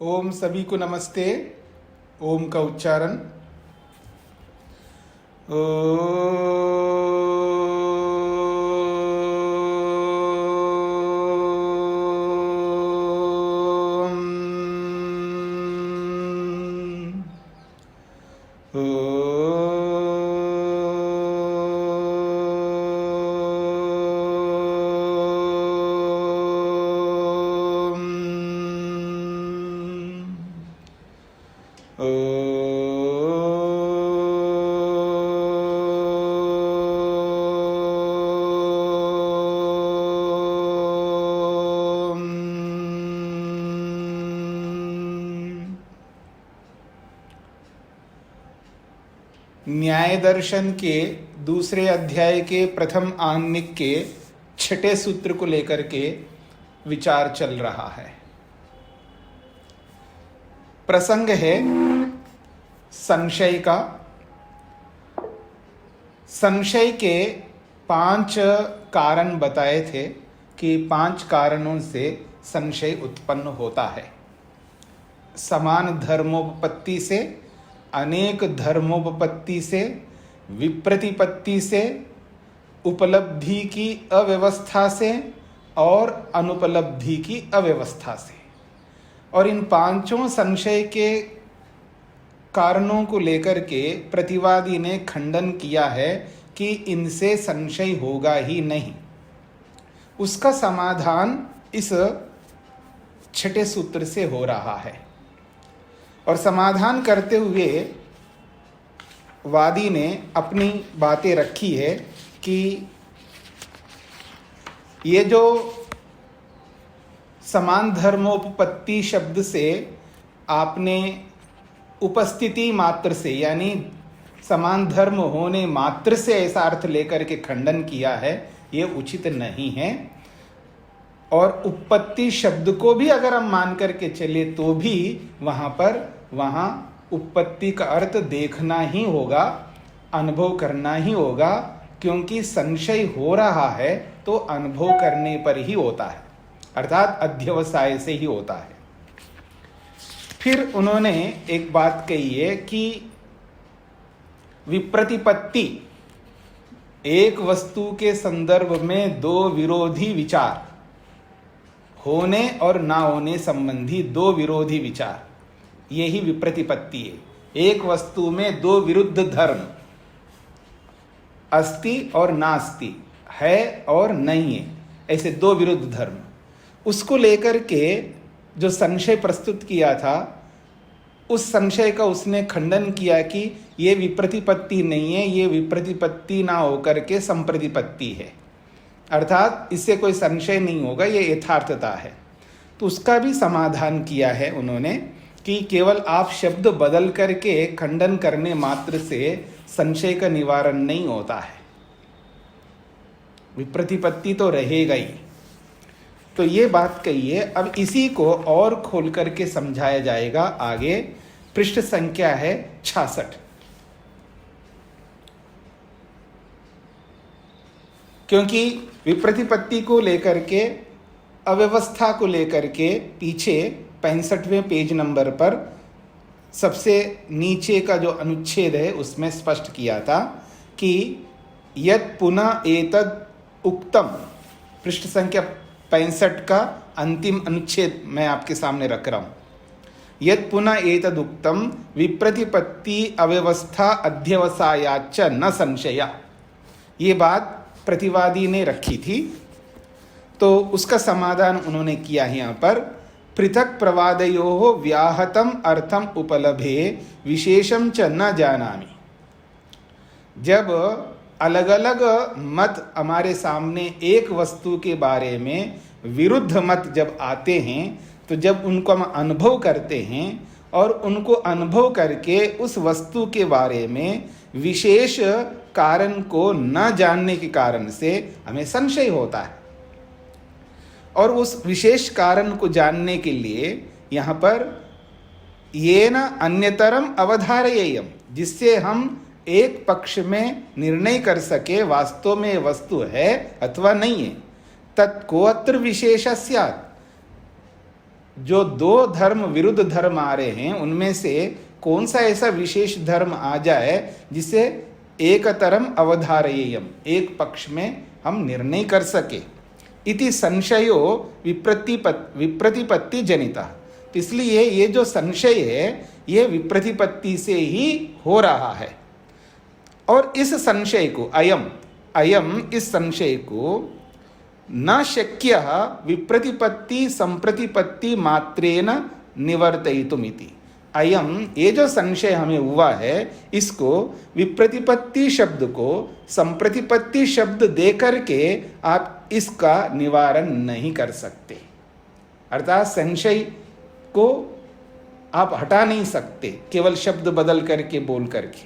ओम सभी को नमस्ते। ओम का उच्चारण न्याय दर्शन के दूसरे अध्याय के प्रथम आह्निक के छठे सूत्र को लेकर के विचार चल रहा है। प्रसंग है संशय का। संशय के 5 कारण बताए थे कि 5 कारणों से संशय उत्पन्न होता है। समान धर्मोपपत्ति से, अनेक धर्मोपपत्ति से, विप्रतिपत्ति से, उपलब्धि की अव्यवस्था से और अनुपलब्धि की अव्यवस्था से। और इन 5 संशय के कारणों को लेकर के प्रतिवादी ने खंडन किया है कि इनसे संशय होगा ही नहीं। उसका समाधान इस छठे सूत्र से हो रहा है। और समाधान करते हुए वादी ने अपनी बातें रखी है कि ये जो समान धर्मोपपत्ति शब्द से आपने उपस्थिति मात्र से, यानी समान धर्म होने मात्र से ऐसा अर्थ लेकर के खंडन किया है, ये उचित नहीं है। और उपपत्ति शब्द को भी अगर हम मान करके चले तो भी वहाँ उपपत्ति का अर्थ देखना ही होगा, अनुभव करना ही होगा, क्योंकि संशय हो रहा है तो अनुभव करने पर ही होता है, अर्थात अध्यवसाय से ही होता है। फिर उन्होंने एक बात कही है कि विप्रतिपत्ति, एक वस्तु के संदर्भ में 2 विरोधी विचार, होने और ना होने संबंधी 2 विरोधी विचार, यही विप्रतिपत्ति है। एक वस्तु में 2 विरुद्ध धर्म, अस्ति और नास्ति, है और नहीं है, ऐसे 2 विरुद्ध धर्म, उसको लेकर के जो संशय प्रस्तुत किया था, उस संशय का उसने खंडन किया कि ये विप्रतिपत्ति नहीं है, ये विप्रतिपत्ति ना होकर के संप्रतिपत्ति है, अर्थात इससे कोई संशय नहीं होगा, ये यथार्थता है। तो उसका भी समाधान किया है उन्होंने कि केवल आप शब्द बदल करके खंडन करने मात्र से संशय का निवारण नहीं होता है, विप्रतिपत्ति तो रहेगा ही। तो ये बात कही है। अब इसी को और खोल करके समझाया जाएगा आगे। पृष्ठ संख्या है 66। क्योंकि विप्रतिपत्ति को लेकर के, अव्यवस्था को लेकर के पीछे 65वें पेज नंबर पर सबसे नीचे का जो अनुच्छेद है उसमें स्पष्ट किया था कि यत् पुनः एतद् उक्तम, पृष्ठ संख्या 65 का अंतिम अनुच्छेद मैं आपके सामने रख रहा हूँ। यत् पुनः एतद् उक्तम विप्रतिपत्ति अव्यवस्था अध्यवसायाच्च न संशया, ये बात प्रतिवादी ने रखी थी। तो उसका समाधान उन्होंने किया है यहाँ पर। पृथक प्रवादयोः व्याहतम अर्थम उपलभे विशेषम च न जानामि। जब अलग अलग मत हमारे सामने एक वस्तु के बारे में विरुद्ध मत जब आते हैं, तो जब उनको हम अनुभव करते हैं और उनको अनुभव करके उस वस्तु के बारे में विशेष कारण को न जानने के कारण से हमें संशय होता है। और उस विशेष कारण को जानने के लिए यहाँ पर ये न अन्यतरम अवधारयेयम, जिससे हम एक पक्ष में निर्णय कर सके वास्तव में वस्तु है अथवा नहीं है। तत्कोऽत्र विशेष स्यात्, जो दो धर्म विरुद्ध धर्म आ रहे हैं उनमें से कौन सा ऐसा विशेष धर्म आ जाए जिसे एकतरम अवधारयेयम, एक पक्ष में हम निर्णय कर सके। इति संशयो विप्रतिपत्ति जनिता। इसलिए ये जो संशय है ये विप्रतिपत्ति से ही हो रहा है। और इस संशय को अयम इस संशय को न शक्य विप्रतिपत्ति संप्रतिपत्ति मात्रेन निवर्तयितुमिति। अयम ये जो संशय हमें हुआ है इसको विप्रतिपत्ति शब्द को संप्रतिपत्ति शब्द दे करके आप इसका निवारण नहीं कर सकते। अर्थात संशय को आप हटा नहीं सकते केवल शब्द बदल करके बोल करके।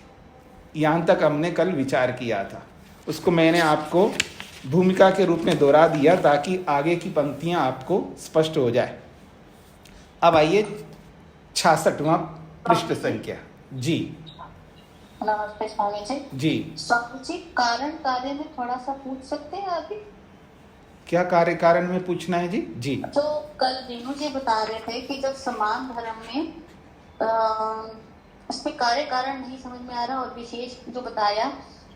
यहाँ तक हमने कल विचार किया था, उसको मैंने आपको भूमिका के रूप में दोहरा दिया ताकि आगे की पंक्तियां आपको स्पष्ट हो जाए। अब आइए 66वां पृष्ठ संख्या। जी नमस्ते स्वामी जी। जी स्वामी जी, कारण कार्य में थोड़ा सा पूछ सकते हैं अभी? क्या कार्य कारण में पूछना है जी? जी तो कल रीनू जी बता रहे थे कि जब समान धर्म में इसमें कार्य कारण नहीं समझ में आ रहा, और विशेष जो बताया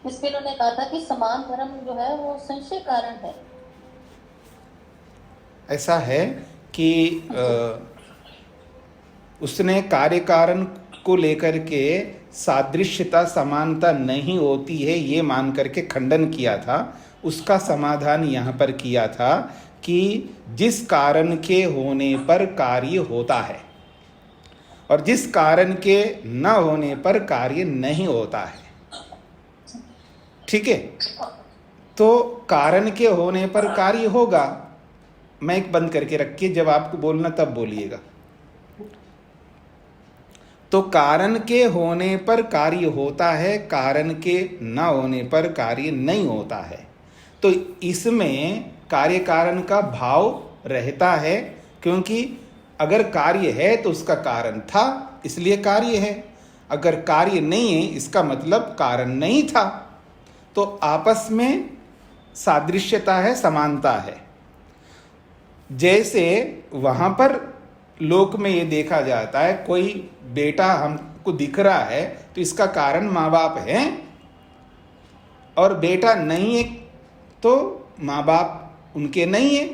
इसमें उन्होंने कहा था कि समान धर्म जो है वो संशय कारण है। ऐसा है कि उसने कार्य कारण को लेकर के सादृश्यता समानता नहीं होती है ये मान करके खंडन किया था। उसका समाधान यहाँ पर किया था कि जिस कारण के होने पर कार्य होता है और जिस कारण के न होने पर कार्य नहीं होता है, ठीक है। तो कारण के होने पर कार्य होगा। माइक बंद करके रखिए, जब आपको बोलना तब बोलिएगा। तो कारण के होने पर कार्य होता है, कारण के न होने पर कार्य नहीं होता है। तो इसमें कार्य कारण का भाव रहता है, क्योंकि अगर कार्य है तो उसका कारण था इसलिए कार्य है, अगर कार्य नहीं है इसका मतलब कारण नहीं था। तो आपस में सादृश्यता है, समानता है। जैसे वहाँ पर लोक में ये देखा जाता है, कोई बेटा हमको दिख रहा है तो इसका कारण माँ बाप हैं, और बेटा नहीं है तो माँ बाप उनके नहीं है।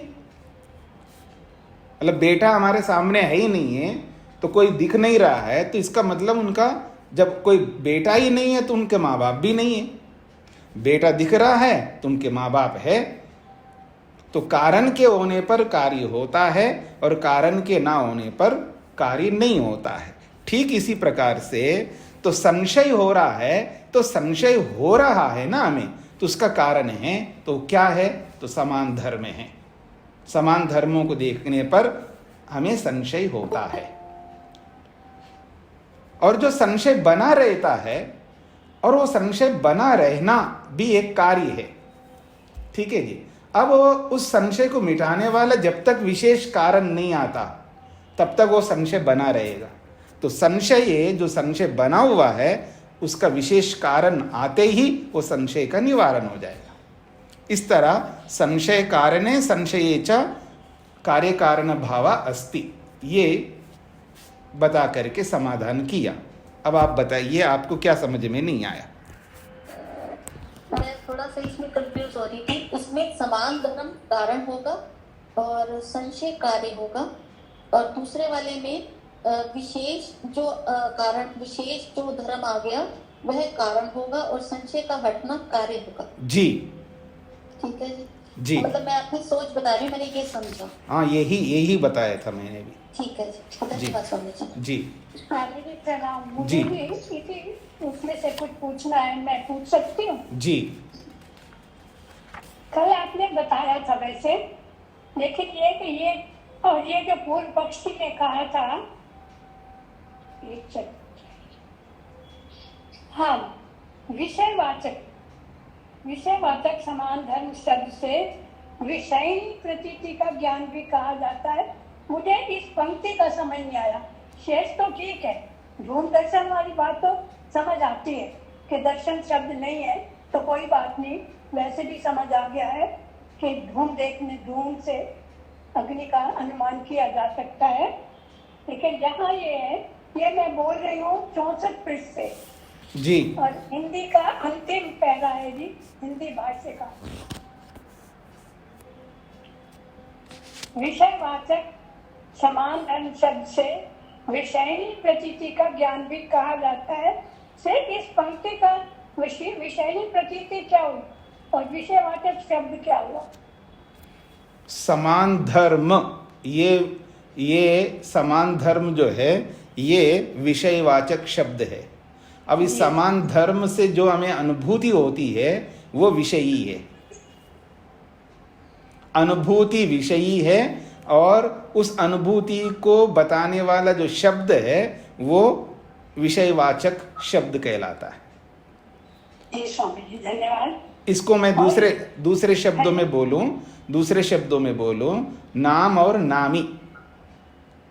मतलब बेटा हमारे सामने है ही नहीं है तो कोई दिख नहीं रहा है, तो इसका मतलब उनका, जब कोई बेटा ही नहीं है तो उनके माँ बाप भी नहीं है। बेटा दिख रहा है तो उनके माँ बाप है। तो कारण के होने पर कार्य होता है और कारण के ना होने पर कार्य नहीं होता है। ठीक इसी प्रकार से तो संशय हो रहा है, तो संशय हो रहा है ना हमें, तो उसका कारण है, तो क्या है? तो समान धर्म है। समान धर्मों को देखने पर हमें संशय होता है, और जो संशय बना रहता है, और वो संशय बना रहना भी एक कार्य है, ठीक है जी। अब उस संशय को मिटाने वाला जब तक विशेष कारण नहीं आता तब तक वो संशय बना रहेगा। तो संशय, जो संशय बना हुआ है, उसका विशेष कारण आते ही वो संशय का निवारण हो जाएगा। इस तरह संशय कारणे संशये च कार्य कारण भावा अस्ति, ये बता करके समाधान किया। अब आप बताइए, आपको क्या समझ में नहीं आया? मैं थोड़ा सा इसमें कंफ्यूज हो रही थी। इसमें समान धर्म कारण होगा और संशय कार्य होगा, और दूसरे वाले में विशेष जो कारण, विशेष जो धर्म आ गया वह कारण होगा और संशय का हटना कार्य होगा। जी ठीक है जी। जी, मतलब मैं अपनी सोच बता रही हूँ, मैंने ये समझा। हाँ, यही बताया था मैंने भी। ठीक है जी, धन्यवाद स्वामी जी। जी मुझे भी उसमें से कुछ पूछना है, मैं पूछ सकती हूँ? जी। कल आपने बताया था वैसे, लेकिन ये जो पूर्व पक्षी ने कहा था, हाँ, विषयवाचक समान धर्म शब्द से विषय प्रतीति का ज्ञान भी कहा जाता है। मुझे इस पंक्ति का समझ नहीं आया। शेष तो ठीक है, धूम दर्शन वाली बात तो समझ आती है कि दर्शन शब्द नहीं है तो कोई बात नहीं, वैसे भी समझ आ गया है कि धूम देखने, धूम से अग्नि का अनुमान किया जा सकता है। लेकिन यहाँ ये है, ये मैं बोल रही हूँ 64 पृष्ठ से जी। और हिंदी का अंतिम पैरा है जी, हिंदी भाष्य का। विषयवाचक समान धर्म शब्द से विषयनी प्रतीति का ज्ञान भी कहा जाता है। से इस पंक्ति का विषयनी प्रतीति क्या हुई और विषयवाचक शब्द क्या हुआ? समान धर्म, ये समान धर्म जो है ये विषयवाचक शब्द है। अब इस समान धर्म से जो हमें अनुभूति होती है वो विषयी है, अनुभूति विषयी है, और उस अनुभूति को बताने वाला जो शब्द है वो विषयवाचक शब्द कहलाता है। जी स्वामी जी, धन्यवाद। इसको मैं दूसरे शब्दों में बोलूं, नाम और नामी,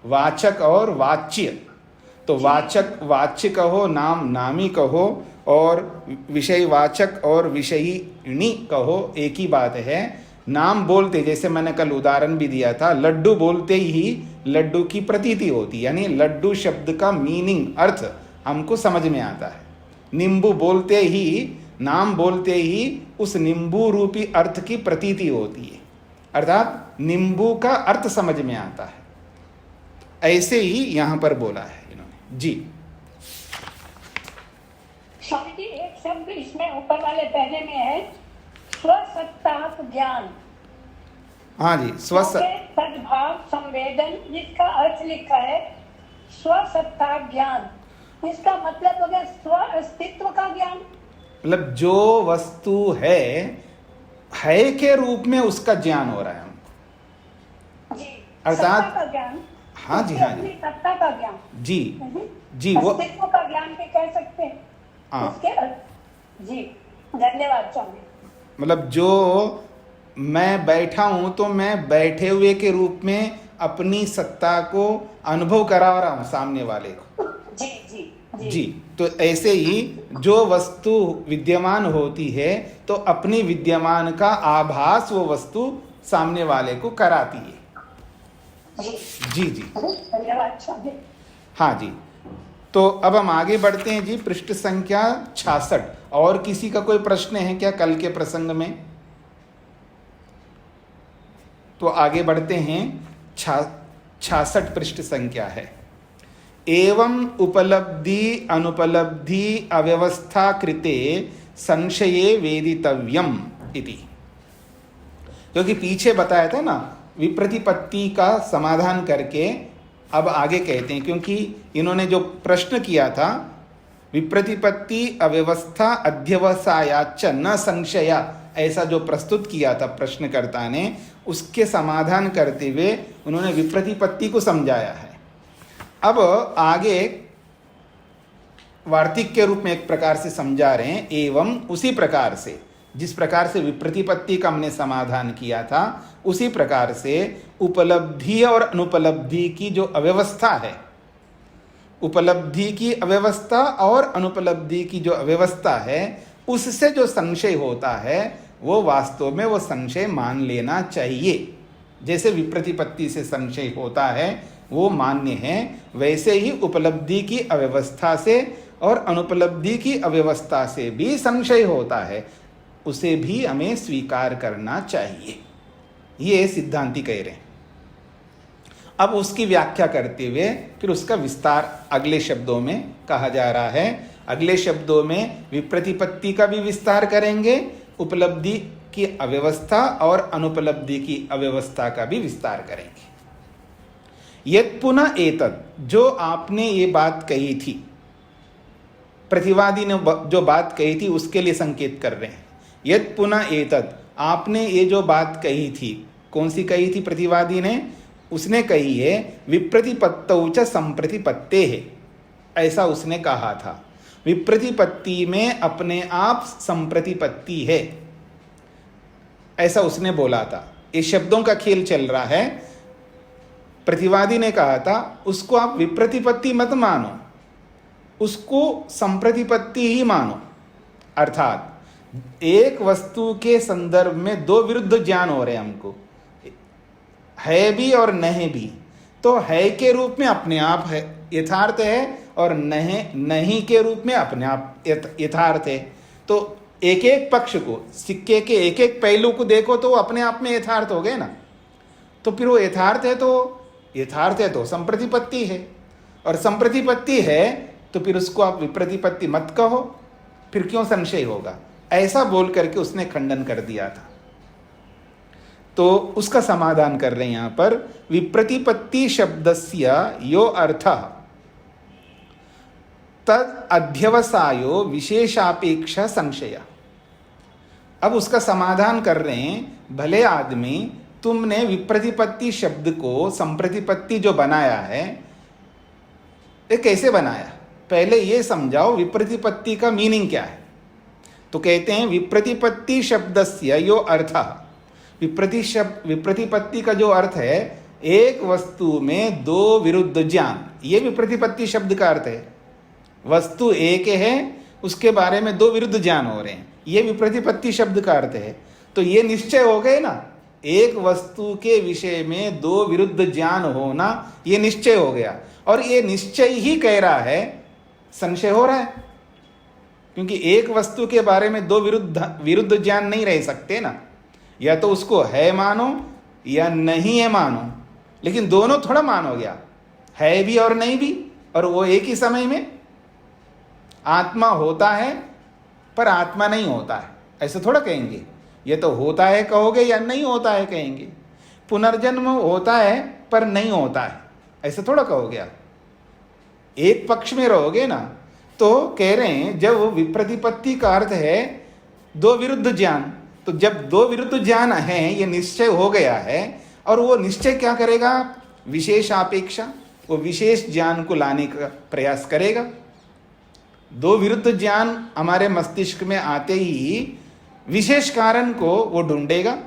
वाचक और वाच्य। तो वाचक वाच्य कहो, नाम नामी कहो, और विषयवाचक और विषयिणी कहो, एक ही बात है। नाम बोलते, जैसे मैंने कल उदाहरण भी दिया था, लड्डू बोलते ही लड्डू की प्रतीति होती, यानी लड्डू शब्द का मीनिंग, अर्थ हमको समझ में आता है। नींबू बोलते ही, नाम बोलते ही उस नींबू रूपी अर्थ की प्रतीति होती है, अर्थात नींबू का अर्थ समझ में आता है। ऐसे ही यहां पर बोला है इन्होंने जी। स्वामी जी, एक शब्द इसमें ऊपर वाले पहले में है, स्वसत्ताक ज्ञान। हाँ जी, सद्भाव संवेदन, जिसका अर्थ लिखा है स्वसत्ताक ज्ञान। इसका मतलब हो गया स्व अस्तित्व का ज्ञान। मतलब जो वस्तु है के रूप में उसका ज्ञान हो रहा है हमको जी, अर्थात सत्ता का ज्ञान। हाँ जी, हाँ जी, सत्ता का ज्ञान जी जी, वो अस्तित्व का ज्ञान भी कह सकते हैं। हाँ, उसके जी, धन्यवाद स्वामी। मतलब जो मैं बैठा हूं तो मैं बैठे हुए के रूप में अपनी सत्ता को अनुभव करा रहा हूं सामने वाले को। जी जी जी, तो ऐसे ही जो वस्तु विद्यमान होती है तो अपनी विद्यमान का आभास वो वस्तु सामने वाले को कराती है। जी जी, धन्यवाद स्वामी। हाँ जी, तो अब हम आगे बढ़ते हैं जी, पृष्ठ संख्या 66। और किसी का कोई प्रश्न है क्या कल के प्रसंग में? तो आगे बढ़ते हैं। 66 पृष्ठ संख्या है। एवं उपलब्धि अनुपलब्धि अव्यवस्था कृते संशये वेदितव्यम इति। क्योंकि पीछे बताया था ना, विप्रतिपत्ति का समाधान करके अब आगे कहते हैं, क्योंकि इन्होंने जो प्रश्न किया था, विप्रतिपत्ति अव्यवस्था अध्यवसायाच्च न संशया, ऐसा जो प्रस्तुत किया था प्रश्नकर्ता ने, उसके समाधान करते हुए उन्होंने विप्रतिपत्ति को समझाया है। अब आगे वार्तिक के रूप में एक प्रकार से समझा रहे हैं। एवं, उसी प्रकार से, जिस प्रकार से विप्रतिपत्ति का हमने समाधान किया था, उसी प्रकार से उपलब्धि और अनुपलब्धि की जो अव्यवस्था है, उपलब्धि की अव्यवस्था और अनुपलब्धि की जो अव्यवस्था है, उससे जो संशय होता है वो वास्तव में वो संशय मान लेना चाहिए। जैसे विप्रतिपत्ति से संशय होता है वो मान्य है, वैसे ही उपलब्धि की अव्यवस्था से और अनुपलब्धि की अव्यवस्था से भी संशय होता है, उसे भी हमें स्वीकार करना चाहिए। ये सिद्धांती कह रहे हैं। अब उसकी व्याख्या करते हुए फिर उसका विस्तार अगले शब्दों में कहा जा रहा है। अगले शब्दों में विप्रतिपत्ति का भी विस्तार करेंगे, उपलब्धि की अव्यवस्था और अनुपलब्धि की अव्यवस्था का भी विस्तार करेंगे। यत् पुनः एतत्, जो आपने ये बात कही थी, प्रतिवादी ने जो बात कही थी उसके लिए संकेत कर रहे हैं। यत् पुनः एतत्, आपने ये जो बात कही थी, कौन सी कही थी प्रतिवादी ने? उसने कही है विप्रतिपत्तौ च संप्रतिपत्तेः, ऐसा उसने कहा था। विप्रतिपत्ति में अपने आप संप्रतिपत्ति है, ऐसा उसने बोला था। ये शब्दों का खेल चल रहा है। प्रतिवादी ने कहा था उसको आप विप्रतिपत्ति मत मानो, उसको संप्रतिपत्ति ही मानो। अर्थात एक वस्तु के संदर्भ में दो विरुद्ध ज्ञान हो रहे हैं हमको। है भी और नहीं भी। तो है के रूप में अपने आप है, यथार्थ है, और नहीं के रूप में अपने आप यथार्थ है। तो एक एक पक्ष को, सिक्के के एक एक पहलू को देखो तो अपने आप में यथार्थ हो गए ना। तो फिर वो यथार्थ है तो संप्रतिपत्ति है, और संप्रतिपत्ति है तो फिर उसको आप विप्रतिपत्ति मत कहो, फिर क्यों संशय होगा। ऐसा बोल करके उसने खंडन कर दिया था। तो उसका समाधान कर रहे हैं यहां पर, विप्रतिपत्ति शब्दस्य यो अर्थः तद अध्यवसायो विशेषापेक्ष संशय। अब उसका समाधान कर रहे हैं, भले आदमी तुमने विप्रतिपत्ति शब्द को संप्रतिपत्ति जो बनाया है, ये कैसे बनाया, पहले ये समझाओ विप्रतिपत्ति का मीनिंग क्या है। तो कहते हैं विप्रतिपत्ति शब्दस्य यो अर्थः, विप्रतिपत्ति का जो अर्थ है, एक वस्तु में दो विरुद्ध ज्ञान, ये विप्रतिपत्ति शब्द का अर्थ है। वस्तु एक है, उसके बारे में दो विरुद्ध ज्ञान हो रहे हैं, ये विप्रतिपत्ति शब्द का अर्थ है। तो ये निश्चय हो गए ना, एक वस्तु के विषय में दो विरुद्ध ज्ञान होना, ये निश्चय हो गया। और ये निश्चय ही कह रहा है, संशय हो रहा है, क्योंकि एक वस्तु के बारे में दो विरुद्ध ज्ञान नहीं रह सकते ना। या तो उसको है मानो या नहीं है मानो, लेकिन दोनों थोड़ा मान हो गया, है भी और नहीं भी, और वो एक ही समय में। आत्मा होता है पर आत्मा नहीं होता है, ऐसे थोड़ा कहेंगे। ये तो होता है कहोगे या नहीं होता है कहेंगे। पुनर्जन्म होता है पर नहीं होता है, ऐसे थोड़ा कहोगे आप। एक पक्ष में रहोगे ना। तो कह रहे हैं जब विप्रतिपत्ति का अर्थ है दो विरुद्ध ज्ञान, तो जब दो विरुद्ध ज्ञान है, ये निश्चय हो गया है, और वो निश्चय क्या करेगा, विशेष अपेक्षा, वो विशेष ज्ञान को लाने का प्रयास करेगा। दो विरुद्ध ज्ञान हमारे मस्तिष्क में आते ही विशेष कारण को वो ढूंढेगा।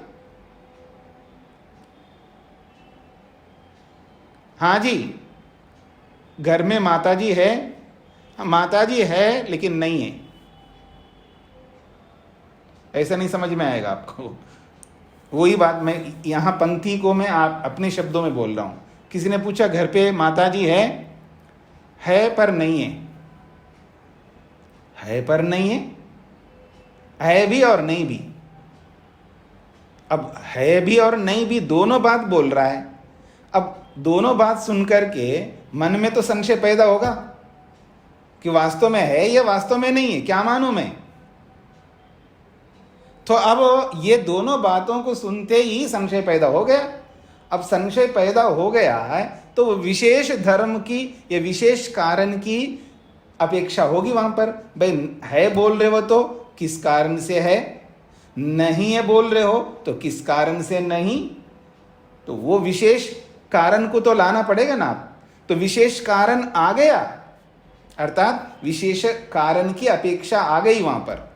हाँ जी, घर में माताजी है, माताजी है लेकिन नहीं है, ऐसा नहीं समझ में आएगा आपको। वही बात मैं यहाँ पंक्ति को मैं आप अपने शब्दों में बोल रहा हूँ। किसी ने पूछा घर पे माताजी है पर नहीं है पर नहीं है भी और नहीं भी। अब है भी और नहीं भी दोनों बात बोल रहा है। अब दोनों बात सुनकर के मन में तो संशय पैदा होगा कि वास्तव में है या वास्तव में नहीं है, क्या मानूं मैं। तो अब ये दोनों बातों को सुनते ही संशय पैदा हो गया। अब संशय पैदा हो गया है तो विशेष धर्म की या विशेष कारण की अपेक्षा होगी वहां पर। भाई है बोल रहे हो तो किस कारण से है, नहीं है बोल रहे हो तो किस कारण से नहीं। तो वो विशेष कारण को तो लाना पड़ेगा ना। तो विशेष कारण आ गया, अर्थात विशेष कारण की अपेक्षा आ गई वहां पर।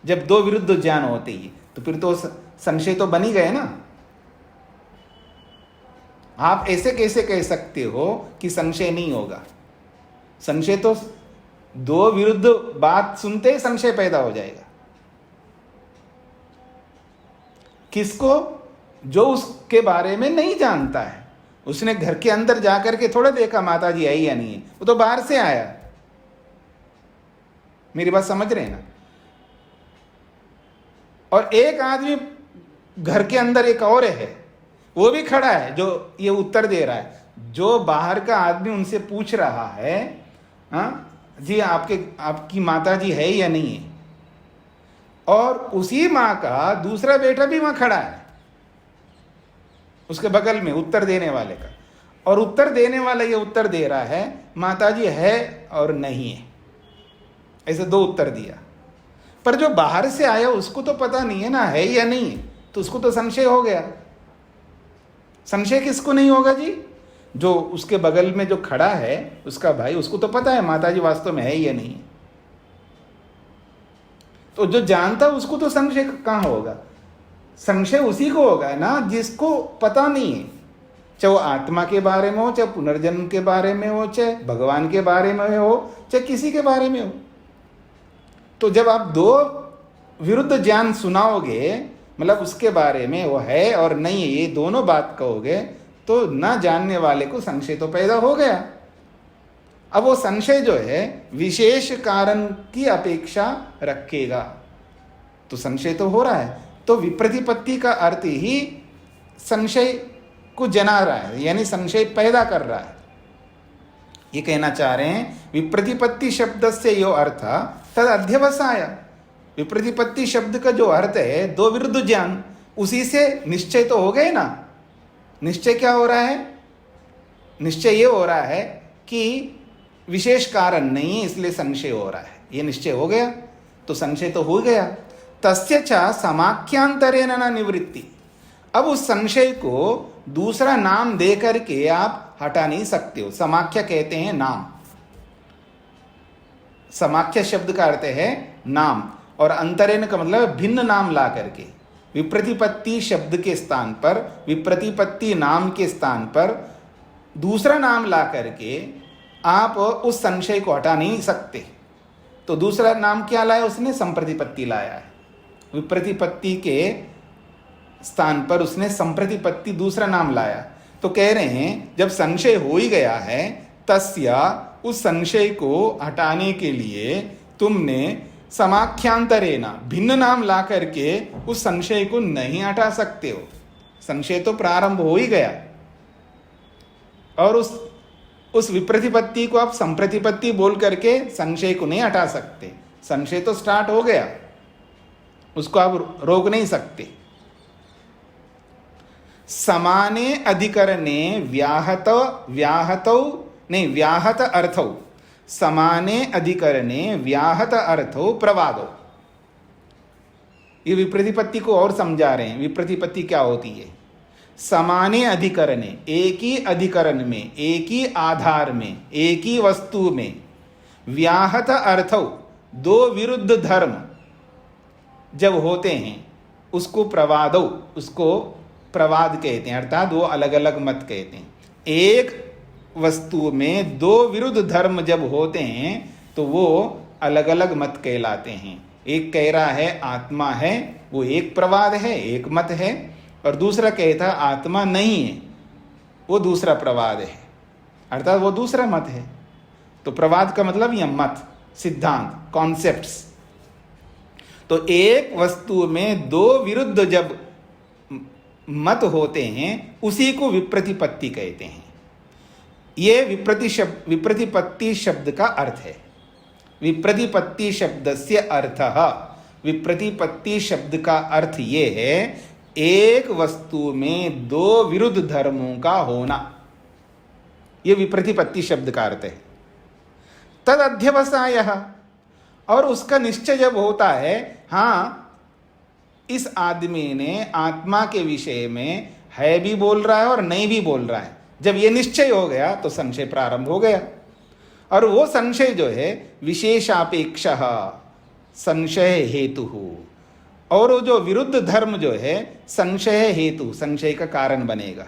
जब दो विरुद्ध ज्ञान होते ही तो फिर तो संशय तो बन ही गए ना। आप ऐसे कैसे कह सकते हो कि संशय नहीं होगा। संशय तो दो विरुद्ध बात सुनते ही संशय पैदा हो जाएगा। किसको, जो उसके बारे में नहीं जानता है। उसने घर के अंदर जाकर के थोड़ा देखा माता जी आई या नहीं है, वो तो बाहर से आया। मेरी बात समझ रहे हैं ना। और एक आदमी घर के अंदर एक और है, वो भी खड़ा है जो ये उत्तर दे रहा है। जो बाहर का आदमी उनसे पूछ रहा है, हाँ जी आपकी माता जी है या नहीं है, और उसी माँ का दूसरा बेटा भी वहां खड़ा है उसके बगल में उत्तर देने वाले का, और उत्तर देने वाला ये उत्तर दे रहा है माता जी है और नहीं है। ऐसे दो उत्तर दिया। पर जो बाहर से आया उसको तो पता नहीं है ना है या नहीं है, तो उसको तो संशय हो गया। संशय किसको नहीं होगा जी, जो उसके बगल में जो खड़ा है उसका भाई, उसको तो पता है माताजी वास्तव में है या नहीं है। तो जो जानता है उसको तो संशय कहाँ होगा। संशय उसी को होगा ना जिसको पता नहीं है, चाहे वो आत्मा के बारे में हो, चाहे पुनर्जन्म के बारे में हो, चाहे भगवान के बारे में हो, चाहे किसी के बारे में हो। तो जब आप दो विरुद्ध ज्ञान सुनाओगे, मतलब उसके बारे में वो है और नहीं है ये दोनों बात कहोगे, तो न जानने वाले को संशय तो पैदा हो गया। अब वो संशय जो है विशेष कारण की अपेक्षा रखेगा, तो संशय तो हो रहा है। तो विप्रतिपत्ति का अर्थ ही संशय को जना रहा है, यानी संशय पैदा कर रहा है। ये कहना चाह रहे हैं विप्रतिपत्ति शब्द से यो अर्थ तद अध्यवसाय। विप्रतिपत्ति शब्द का जो अर्थ है दो विरुद्ध ज्ञान, उसी से निश्चय तो हो गए ना। निश्चय क्या हो रहा है? निश्चय ये हो रहा है कि विशेष कारण नहीं है इसलिए संशय हो रहा है, ये निश्चय हो गया तो संशय तो हो गया। तस्य च समाख्यांतरेण न निवृत्ति। अब उस संशय को दूसरा नाम दे करके आप हटा नहीं सकते हो। समाख्या कहते हैं नाम। समाख्या शब्द का अर्थ है नाम, और अंतरेण का मतलब भिन्न नाम ला करके। विप्रतिपत्ति शब्द के स्थान पर, विप्रतिपत्ति नाम के स्थान पर दूसरा नाम ला करके आप उस संशय को हटा नहीं सकते। तो दूसरा नाम क्या लाया उसने? संप्रतिपत्ति लाया है। विप्रतिपत्ति के स्थान पर उसने संप्रतिपत्ति दूसरा नाम लाया। तो कह रहे हैं जब संशय हो ही गया है, तस्या उस संशय को हटाने के लिए तुमने समाख्यांतरेण भिन्न नाम ला करके उस संशय को नहीं हटा सकते हो। संशय तो प्रारंभ हो ही गया, और उस विप्रतिपत्ति को आप संप्रतिपत्ति बोल करके संशय को नहीं हटा सकते। संशय तो स्टार्ट हो गया, उसको आप रोक नहीं सकते। समाने अधिकरणे व्याहत अर्थौ, समाने अधिकरणे व्याहत अर्थौ प्रवादो। ये विप्रतिपत्ति को और समझा रहे हैं। विप्रतिपत्ति क्या होती है? समाने अधिकरणे, एक ही अधिकरण में, एक ही आधार में, एक ही वस्तु में व्याहत अर्थौ, दो विरुद्ध धर्म जब होते हैं उसको प्रवादो, उसको प्रवाद कहते हैं, अर्थात वो अलग अलग मत कहते हैं। एक वस्तु में दो विरुद्ध धर्म जब होते हैं तो वो अलग अलग मत कहलाते हैं। एक कह रहा है आत्मा है, वो एक प्रवाद है, एक मत है, और दूसरा कहता है आत्मा नहीं है, वो दूसरा प्रवाद है, अर्थात वो दूसरा मत है। तो प्रवाद का मतलब यह मत, सिद्धांत, कॉन्सेप्ट्स। तो एक वस्तु में दो विरुद्ध जब मत होते हैं उसी को विप्रतिपत्ति कहते हैं। ये विप्रतिपत्ति शब्द का अर्थ है। विप्रतिपत्ति शब्द से अर्थः, विप्रतिपत्ति शब्द का अर्थ ये है एक वस्तु में दो विरुद्ध धर्मों का होना। ये विप्रतिपत्ति शब्द का अर्थ है। तद अध्यवसायः, और उसका निश्चय जब होता है, हाँ इस आदमी ने आत्मा के विषय में है भी बोल रहा है और नहीं भी बोल रहा है, जब ये निश्चय हो गया तो संशय प्रारंभ हो गया। और वो संशय जो है विशेषापेक्षः संशय हेतु, और वो जो विरुद्ध धर्म जो है संशय हेतु, संशय का कारण बनेगा।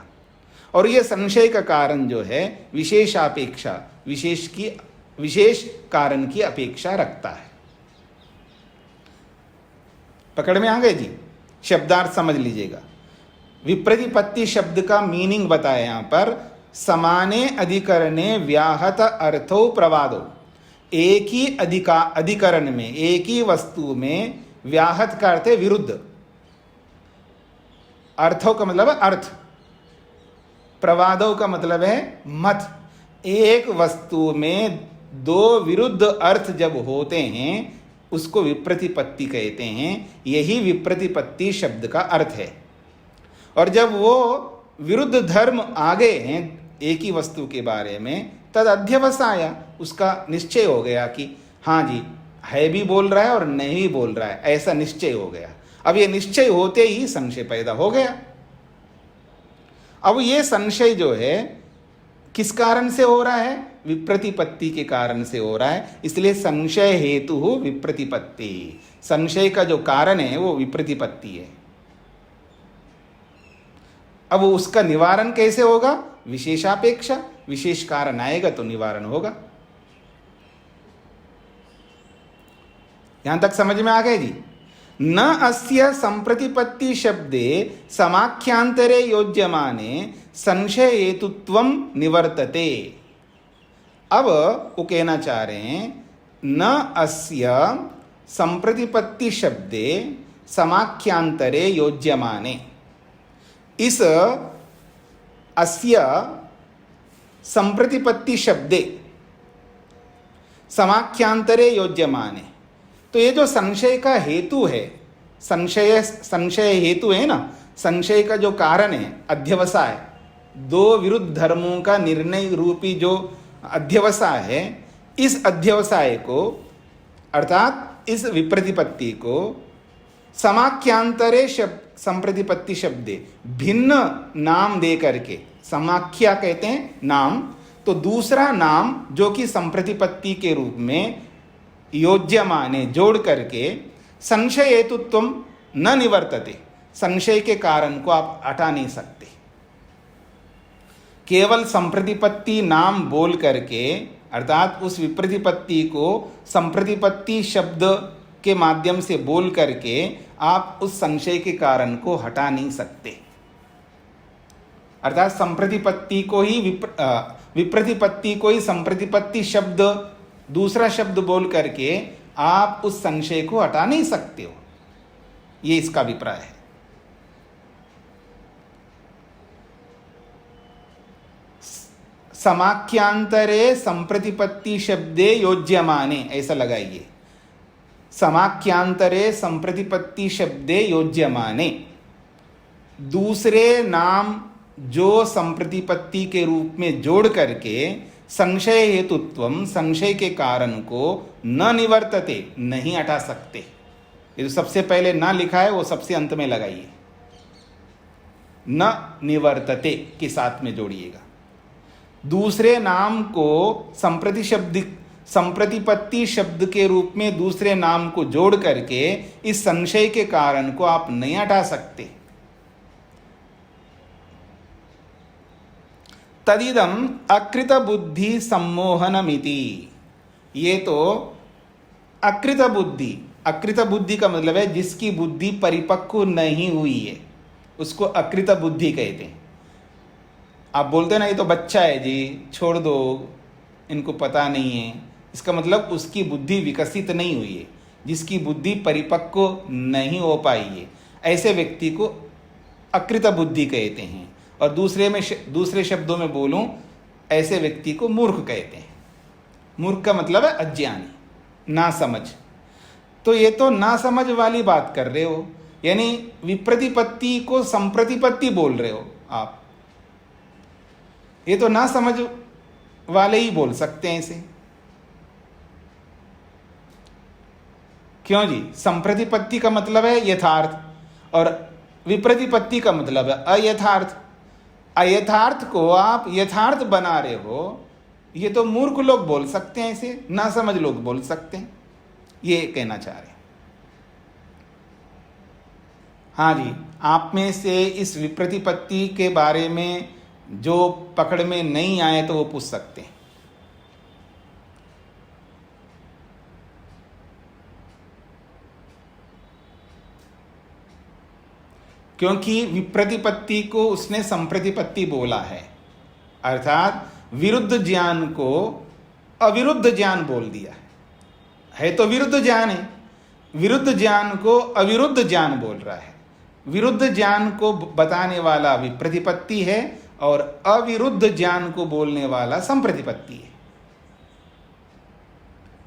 और ये संशय का कारण जो है विशेषापेक्षा, विशेष कारण की अपेक्षा रखता है। पकड़ में आ गए जी? शब्दार्थ समझ लीजिएगा। विप्रतिपत्ति शब्द का मीनिंग बताया यहां पर, समाने अधिकरणे व्याहत अर्थो प्रवादो। एक ही अधिकरण में, एक ही वस्तु में, व्याहत का अर्थ है विरुद्ध, अर्थों का मतलब अर्थ, प्रवादों का मतलब है मत। एक वस्तु में दो विरुद्ध अर्थ जब होते हैं उसको विप्रतिपत्ति कहते हैं। यही विप्रतिपत्ति शब्द का अर्थ है। और जब वो विरुद्ध धर्म आ गए हैं एक ही वस्तु के बारे में, तद अध्यवसाय, उसका निश्चय हो गया कि हाँ जी है भी बोल रहा है और नहीं भी बोल रहा है, ऐसा निश्चय हो गया। अब ये निश्चय होते ही संशय पैदा हो गया। अब ये संशय जो है किस कारण से हो रहा है? विप्रतिपत्ति के कारण से हो रहा है। इसलिए संशय हेतु विप्रतिपत्ति, संशय का जो कारण है वो विप्रतिपत्ति है। अब उसका निवारण कैसे होगा? विशेषापेक्षा, विशेष कारण आएगा तो निवारण होगा। यहां तक समझ में आ गए जी? न अस्य संप्रतिपत्ति शब्दे समाख्यांतरे योज्यमाने संशय हेतुत्वम निवर्तते। अब वो कहना चाह रहे हैं न अस्य संप्रतिपत्ति शब्दे समाख्यांतरे योज्यमाने, इस अस्य संप्रतिपत्ति शब्दे समाख्यांतरे योज्यमाने, तो ये जो संशय का हेतु है, संशय हेतु है ना, संशय का जो कारण है अध्यवसाय, दो विरुद्ध धर्मों का निर्णय रूपी जो अध्यवसाय है, इस अध्यवसाय को अर्थात इस विप्रतिपत्ति को समाख्यांतरे संप्रतिपत्ति शब्दे भिन्न नाम दे करके, समाख्या कहते हैं नाम, तो दूसरा नाम जो कि संप्रतिपत्ति के रूप में योज्यमाने जोड़ करके संशय हेतुत्व न निवर्तते, संशय के कारण को आप हटा नहीं सकते। केवल संप्रतिपत्ति नाम बोल करके अर्थात उस विप्रतिपत्ति को संप्रतिपत्ति शब्द के माध्यम से बोल करके आप उस संशय के कारण को हटा नहीं सकते। अर्थात संप्रतिपत्ति को ही विप्रतिपत्ति को ही संप्रतिपत्ति शब्द दूसरा शब्द बोल करके आप उस संशय को हटा नहीं सकते हो, ये इसका अभिप्राय है। समाख्यांतरे संप्रतिपत्ति शब्दे योज्यमाने, ऐसा लगाइए, समाख्यांतरे संप्रतिपत्ति शब्दे योज्यमाने, दूसरे नाम जो संप्रतिपत्ति के रूप में जोड़ करके संशय हेतुत्वम, संशय के कारण को न निवर्तते, नहीं हटा सकते। ये जो सबसे पहले न लिखा है वो सबसे अंत में लगाइए, न निवर्तते के साथ में जोड़िएगा। दूसरे नाम को संप्रतिपत्ति शब्द के रूप में दूसरे नाम को जोड़ करके इस संशय के कारण को आप नहीं हटा सकते। तदिदम अकृत बुद्धि सम्मोहनमिति, ये तो अकृत बुद्धि का मतलब है जिसकी बुद्धि परिपक्व नहीं हुई है, उसको अकृत बुद्धि कहते हैं। आप बोलते ना ये तो बच्चा है जी, छोड़ दो, इनको पता नहीं है, इसका मतलब उसकी बुद्धि विकसित नहीं हुई है, जिसकी बुद्धि परिपक्व नहीं हो पाई है, ऐसे व्यक्ति को अकृत बुद्धि कहते हैं। और दूसरे शब्दों में बोलूं, ऐसे व्यक्ति को मूर्ख कहते हैं। मूर्ख का मतलब है अज्ञानी, ना समझ। तो ये तो ना समझ वाली बात कर रहे हो, यानी विप्रतिपत्ति को संप्रतिपत्ति बोल रहे हो आप। ये तो ना समझ वाले ही बोल सकते हैं इसे। क्यों जी? संप्रतिपत्ति का मतलब है यथार्थ और विप्रतिपत्ति का मतलब है अयथार्थ। अयथार्थ को आप यथार्थ बना रहे हो, ये तो मूर्ख लोग बोल सकते हैं इसे, ना समझ लोग बोल सकते हैं, ये कहना चाह रहे हैं। हाँ जी, आप में से इस विप्रतिपत्ति के बारे में जो पकड़ में नहीं आए तो वो पूछ सकते हैं। क्योंकि विप्रतिपत्ति को उसने संप्रतिपत्ति बोला है, अर्थात विरुद्ध ज्ञान को अविरुद्ध ज्ञान बोल दिया है तो विरुद्ध ज्ञान है, विरुद्ध ज्ञान को अविरुद्ध ज्ञान बोल रहा है। विरुद्ध ज्ञान को बताने वाला विप्रतिपत्ति है और अविरुद्ध ज्ञान को बोलने वाला संप्रतिपत्ति है।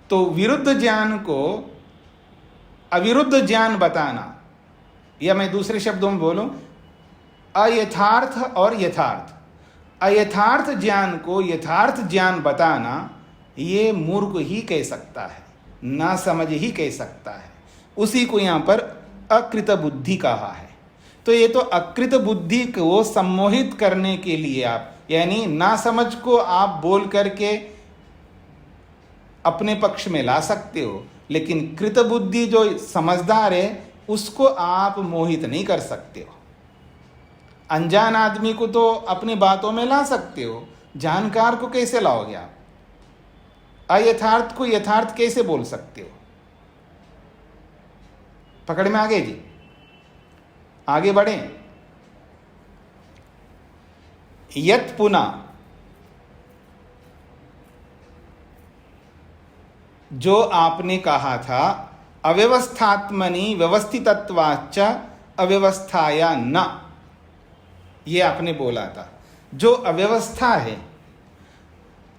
तो विरुद्ध ज्ञान को अविरुद्ध ज्ञान बताना, या मैं दूसरे शब्दों में बोलूं, अयथार्थ और यथार्थ, अयथार्थ ज्ञान को यथार्थ ज्ञान बताना, ये मूर्ख ही कह सकता है, ना समझ ही कह सकता है। उसी को यहाँ पर अकृत बुद्धि कहा है। तो ये तो अकृत बुद्धि को सम्मोहित करने के लिए आप, यानी ना समझ को आप बोल करके अपने पक्ष में ला सकते हो, लेकिन कृत बुद्धि जो समझदार है उसको आप मोहित नहीं कर सकते हो। अनजान आदमी को तो अपनी बातों में ला सकते हो, जानकार को कैसे लाओगे आप? अयथार्थ को यथार्थ कैसे बोल सकते हो? पकड़ में आ गए जी? आगे बढ़ें। यत् पुनः, जो आपने कहा था अव्यवस्थात्मनि व्यवस्थितत्वाच्च अव्यवस्थाया न, ये आपने बोला था। जो अव्यवस्था है,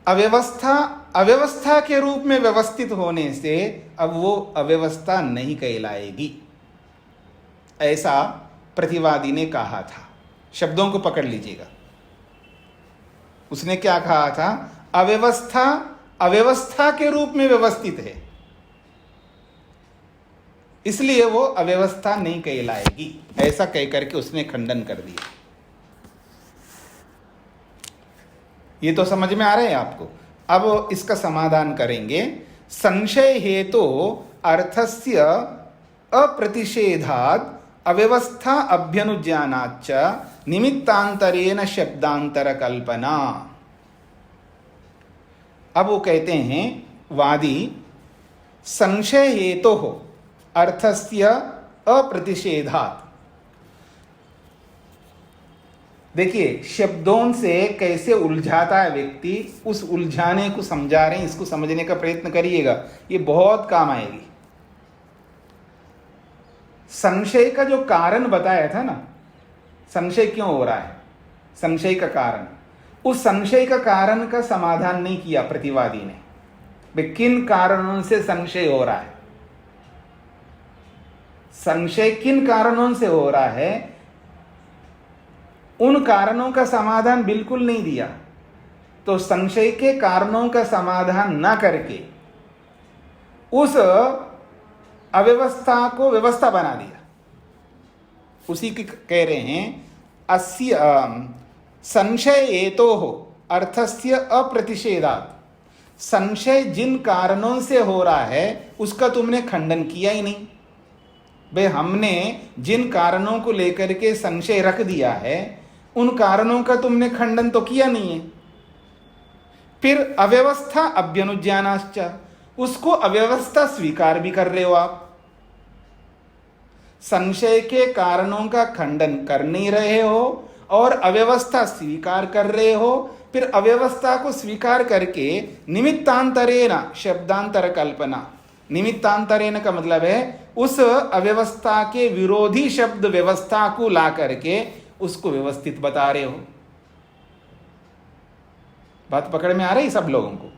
अव्यवस्था के रूप में व्यवस्थित होने से अब वो अव्यवस्था नहीं कहलाएगी, ऐसा प्रतिवादी ने कहा था। शब्दों को पकड़ लीजिएगा। उसने क्या कहा था? अव्यवस्था अव्यवस्था के रूप में व्यवस्थित है, इसलिए वो अव्यवस्था नहीं कहलाएगी, ऐसा कह करके उसने खंडन कर दिया। ये तो समझ में आ रहा है आपको? अब इसका समाधान करेंगे। संशय हेतु अर्थस्य अप्रतिषेधात् अव्यवस्था अभ्यनुज्ञानाच्च निमित्तांतरेण शब्दांतर कल्पना। अब वो कहते हैं वादी, संशय हेतु अर्थस्य अप्रतिषेधात्। देखिए, शब्दों से कैसे उलझाता है व्यक्ति, उस उलझाने को समझा रहे हैं। इसको समझने का प्रयत्न करिएगा, ये बहुत काम आएगी। संशय का जो कारण बताया था ना, संशय क्यों हो रहा है, संशय का कारण, उस संशय का कारण का समाधान नहीं किया प्रतिवादी ने। भाई किन कारणों से संशय हो रहा है, संशय किन कारणों से हो रहा है, उन कारणों का समाधान बिल्कुल नहीं दिया। तो संशय के कारणों का समाधान ना करके उस अव्यवस्था को व्यवस्था बना दिया। उसी की कह रहे हैं अस्य संशय हेतोः अर्थस्य अप्रतिषेधात्। संशय जिन कारणों से हो रहा है उसका तुमने खंडन किया ही नहीं। भाई हमने जिन कारणों को लेकर के संशय रख दिया है, उन कारणों का तुमने खंडन तो किया नहीं है। फिर अव्यवस्था अभ्यनुज्ञानाश्च, उसको अव्यवस्था स्वीकार भी कर रहे हो आप। संशय के कारणों का खंडन कर नहीं रहे हो और अव्यवस्था स्वीकार कर रहे हो। फिर अव्यवस्था को स्वीकार करके निमित्तांतरेण शब्दांतर कल्पना, निमित्तांतरेण का मतलब है उस अव्यवस्था के विरोधी शब्द व्यवस्था को ला करके उसको व्यवस्थित बता रहे हो। बात पकड़ में आ रही सब लोगों को?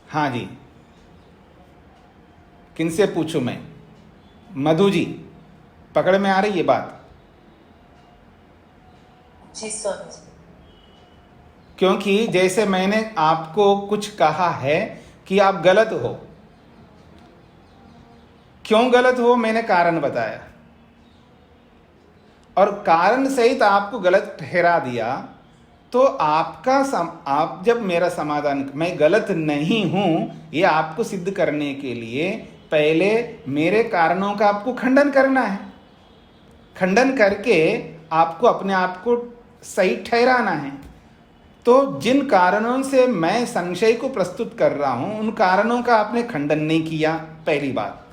हाँ जी, किनसे पूछूं मैं? मधु जी, पकड़ में आ रही है बात? जी सर। क्योंकि जैसे मैंने आपको कुछ कहा है कि आप गलत हो, क्यों गलत हो मैंने कारण बताया, और कारण सहित आपको गलत ठहरा दिया। तो आप जब मेरा समाधान, मैं गलत नहीं हूं ये आपको सिद्ध करने के लिए पहले मेरे कारणों का आपको खंडन करना है। खंडन करके आपको अपने आप को सही ठहराना है। तो जिन कारणों से मैं संशय को प्रस्तुत कर रहा हूं, उन कारणों का आपने खंडन नहीं किया, पहली बात।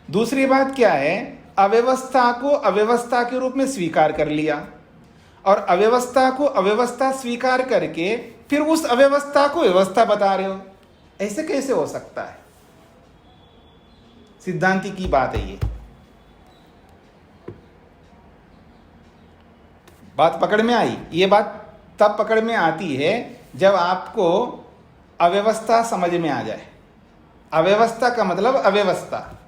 दूसरी बात क्या है, अव्यवस्था को अव्यवस्था के रूप में स्वीकार कर लिया, और अव्यवस्था को अव्यवस्था स्वीकार करके फिर उस अव्यवस्था को व्यवस्था बता रहे हो। ऐसे कैसे हो सकता है? सिद्धांति की बात है ये। बात पकड़ में आई? ये बात तब पकड़ में आती है जब आपको अव्यवस्था समझ में आ जाए। अव्यवस्था का मतलब अव्यवस्था,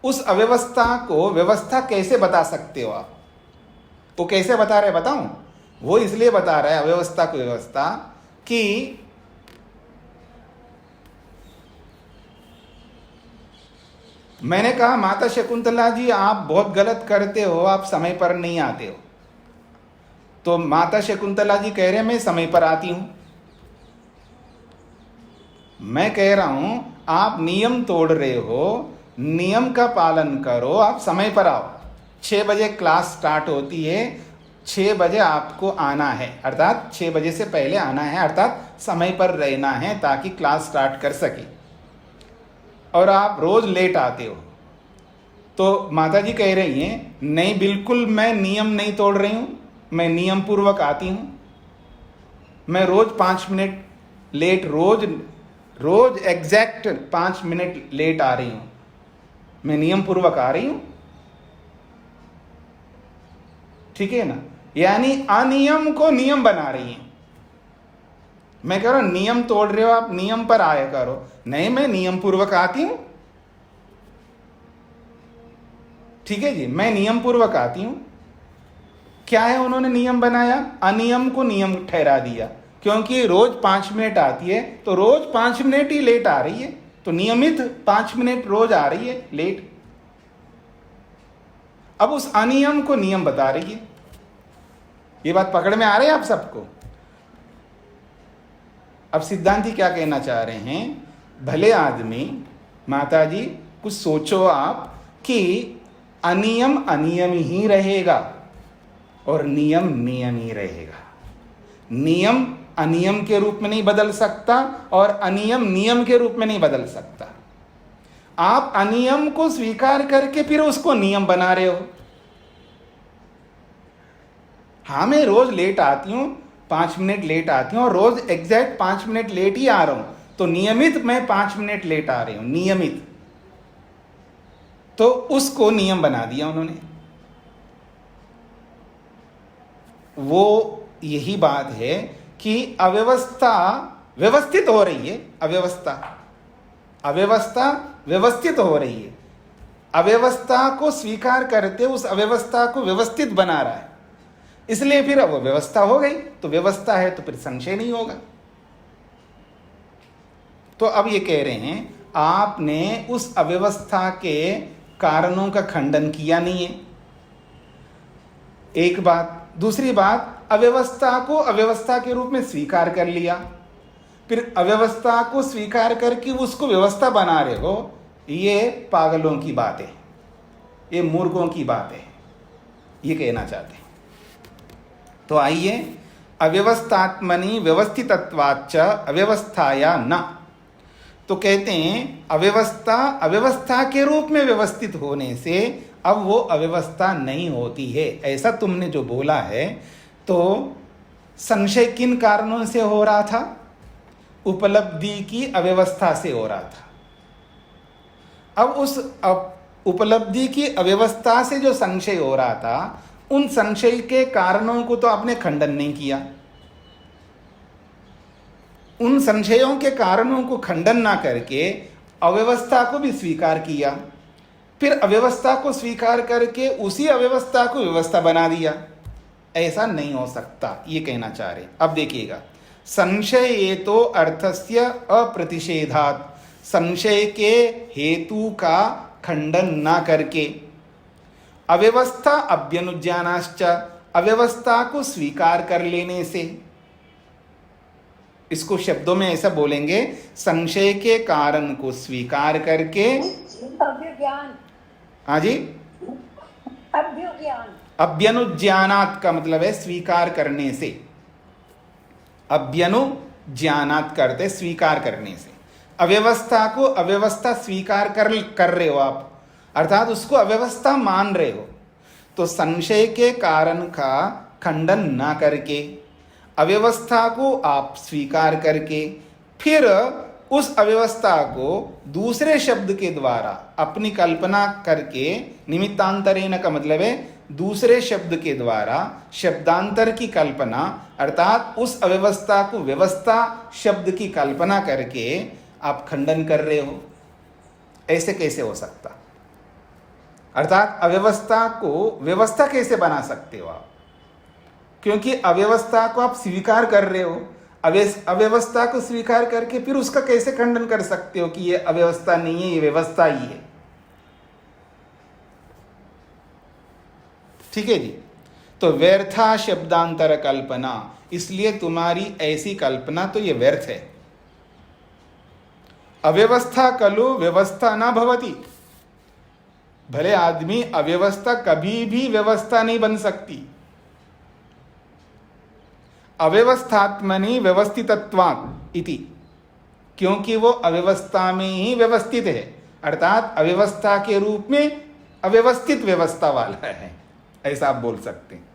उस अव्यवस्था को व्यवस्था कैसे बता सकते हो आप? वो कैसे बता रहे बताऊं? वो इसलिए बता रहा है अव्यवस्था को व्यवस्था कि मैंने कहा माता शकुंतला जी आप बहुत गलत करते हो, आप समय पर नहीं आते हो। तो माता शकुंतला जी कह रहे हैं मैं समय पर आती हूं। मैं कह रहा हूं आप नियम तोड़ रहे हो, नियम का पालन करो, आप समय पर आओ। 6 बजे क्लास स्टार्ट होती है, 6 बजे आपको आना है, अर्थात 6 बजे से पहले आना है, अर्थात समय पर रहना है ताकि क्लास स्टार्ट कर सके, और आप रोज लेट आते हो। तो माता जी कह रही हैं नहीं, बिल्कुल मैं नियम नहीं तोड़ रही हूं, मैं नियम पूर्वक आती हूं, मैं रोज 5 मिनट लेट, रोज एग्जैक्ट 5 मिनट लेट आ रही हूं, मैं नियम पूर्वक आ रही हूं, ठीक है ना। यानी अनियम को नियम बना रही हैं। मैं कह रहा हूं नियम तोड़ रहे हो आप, नियम पर आया करो। नहीं, मैं नियम पूर्वक आती हूं, ठीक है जी, मैं नियम पूर्वक आती हूं। क्या है उन्होंने नियम बनाया, अनियम को नियम ठहरा दिया, क्योंकि रोज 5 मिनट आती है तो रोज 5 मिनट ही लेट आ रही है, तो नियमित 5 मिनट रोज आ रही है लेट। अब उस अनियम को नियम बता रही है। ये बात पकड़ में आ रही है आप सबको। अब सिद्धांती क्या कहना चाह रहे हैं, भले आदमी, माता जी कुछ सोचो आप कि अनियम अनियम ही रहेगा और नियम नियम ही रहेगा। नियम अनियम के रूप में नहीं बदल सकता और अनियम नियम के रूप में नहीं बदल सकता। आप अनियम को स्वीकार करके फिर उसको नियम बना रहे हो। हाँ, मैं रोज लेट आती हूं, 5 मिनट लेट आती हूं और रोज एग्जैक्ट 5 मिनट लेट ही आ रहा हूं, तो नियमित मैं 5 मिनट लेट आ रही हूं, नियमित। तो उसको नियम बना दिया उन्होंने। वो यही बात है कि अव्यवस्था व्यवस्थित हो रही है, अव्यवस्था व्यवस्थित हो रही है। अव्यवस्था को स्वीकार करते उस अव्यवस्था को व्यवस्थित बना रहा है, इसलिए फिर अब व्यवस्था हो गई। तो व्यवस्था है तो फिर संशय नहीं होगा। तो अब ये कह रहे हैं आपने उस अव्यवस्था के कारणों का खंडन किया नहीं है, एक बात। दूसरी बात, अव्यवस्था को अव्यवस्था के रूप में स्वीकार कर लिया, फिर अव्यवस्था को स्वीकार करके उसको व्यवस्था बना रहे हो। ये पागलों की बात है, ये मूर्खों की बात है, ये कहना चाहते हैं। तो आइए, अव्यवस्थात्मनि व्यवस्थितत्वाच्च अव्यवस्थाया न। तो कहते हैं अव्यवस्था के रूप में व्यवस्थित होने से अब वो अव्यवस्था नहीं होती है, ऐसा तुमने जो बोला है। तो संशय किन कारणों से हो रहा था, उपलब्धि की अव्यवस्था से हो रहा था। अब उस उपलब्धि की अव्यवस्था से जो संशय हो रहा था, उन संशय के कारणों को तो आपने खंडन नहीं किया। उन संशयों के कारणों को खंडन ना करके अव्यवस्था को भी स्वीकार किया, फिर अव्यवस्था को स्वीकार करके उसी अव्यवस्था को व्यवस्था बना दिया। ऐसा नहीं हो सकता, ये कहना चाह रहे। अब देखिएगा, संशय ये तो अर्थस्य अप्रतिषेधात्, संशय के हेतु का खंडन ना करके, अव्यवस्था अभ्यनुज्ञानाश्च, अव्यवस्था को स्वीकार कर लेने से। इसको शब्दों में ऐसा बोलेंगे, संशय के कारण को स्वीकार करके, अभ्युज्ञान। हाँ जी, अभ्युज्ञान, अभ्यनुज्ञानात् का मतलब है स्वीकार करने से। अभ्यनुज्ञानात् करते स्वीकार करने से। अव्यवस्था को अव्यवस्था स्वीकार कर रहे हो आप, अर्थात उसको अव्यवस्था मान रहे हो। तो संशय के कारण का खंडन ना करके, अव्यवस्था को आप स्वीकार करके, फिर उस अव्यवस्था को दूसरे शब्द के द्वारा अपनी कल्पना करके, निमित्तांतरेण का मतलब है दूसरे शब्द के द्वारा, शब्दांतर की कल्पना, अर्थात उस अव्यवस्था को व्यवस्था शब्द की कल्पना करके आप खंडन कर रहे हो। ऐसे कैसे हो सकता? अर्थात अव्यवस्था को व्यवस्था कैसे बना सकते हो आप? क्योंकि अव्यवस्था को आप स्वीकार कर रहे हो। अव्यवस्था को स्वीकार करके फिर उसका कैसे खंडन कर सकते हो कि ये अव्यवस्था नहीं है, ये व्यवस्था ही है। ठीक है जी। तो व्यर्था शब्दांतर कल्पना, इसलिए तुम्हारी ऐसी कल्पना तो ये व्यर्थ है। अव्यवस्था खलु व्यवस्था न भवति, भले आदमी, अव्यवस्था कभी भी व्यवस्था नहीं बन सकती। अव्यवस्थात्मनि व्यवस्थितत्वात् इति, क्योंकि वो अव्यवस्था में ही व्यवस्थित है, अर्थात अव्यवस्था के रूप में अव्यवस्थित व्यवस्था वाला है, ऐसा आप बोल सकते हैं।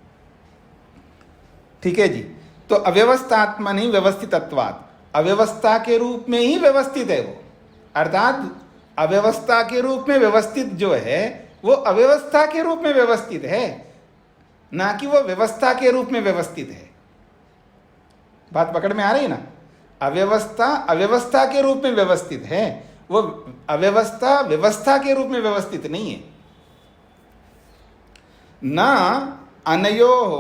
ठीक है जी। तो अव्यवस्थात्मनि व्यवस्थितत्वात्, अव्यवस्था के रूप में ही व्यवस्थित है वो, अर्थात अव्यवस्था के रूप में व्यवस्थित जो है वो अव्यवस्था के रूप में व्यवस्थित है, ना कि वो व्यवस्था के रूप में व्यवस्थित है। बात पकड़ में आ रही ना? अव्यवस्था अव्यवस्था के रूप में व्यवस्थित है, वो अव्यवस्था व्यवस्था के रूप में व्यवस्थित नहीं है। न अनयोः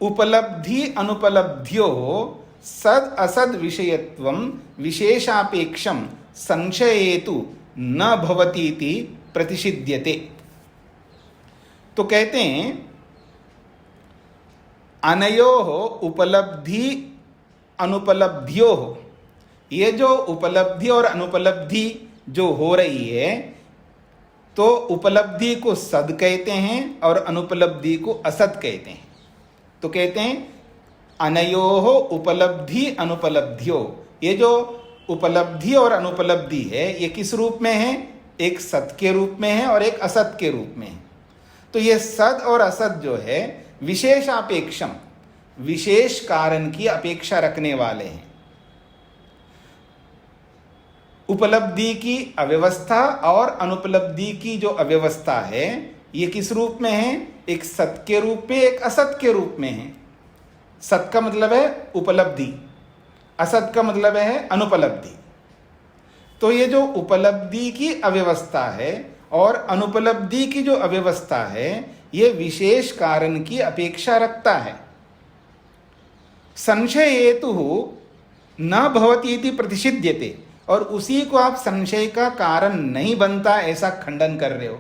उपलब्धि अनुपलब्ध्योः सद असद विषयत्वं विशेषापेक्षं संशयेतु न भवतीति प्रतिषिध्यते। तो कहते हैं अनयोः उपलब्धि अनुपलब्ध्योः, ये जो उपलब्धि और अनुपलब्धि जो हो रही है, तो उपलब्धि को सद कहते हैं और अनुपलब्धि को असत कहते हैं। तो कहते हैं अनयोः उपलब्धि अनुपलब्ध्यो, ये जो उपलब्धि और अनुपलब्धि है ये किस रूप में है? एक सत के रूप में है और एक असत के रूप में है। तो ये सद और असत जो है विशेषापेक्षम, विशेष कारण की अपेक्षा रखने वाले हैं। उपलब्धि की अव्यवस्था और अनुपलब्धि की जो अव्यवस्था है ये किस रूप में है? एक सत के रूप में, एक असत के रूप में है। सत का मतलब है उपलब्धि, असत का मतलब है अनुपलब्धि। तो ये जो उपलब्धि की अव्यवस्था है और अनुपलब्धि की जो अव्यवस्था है ये विशेष कारण की अपेक्षा रखता है। संशय हेतु न भवती इति प्रतिषिध्यते, और उसी को आप संशय का कारण नहीं बनता ऐसा खंडन कर रहे हो।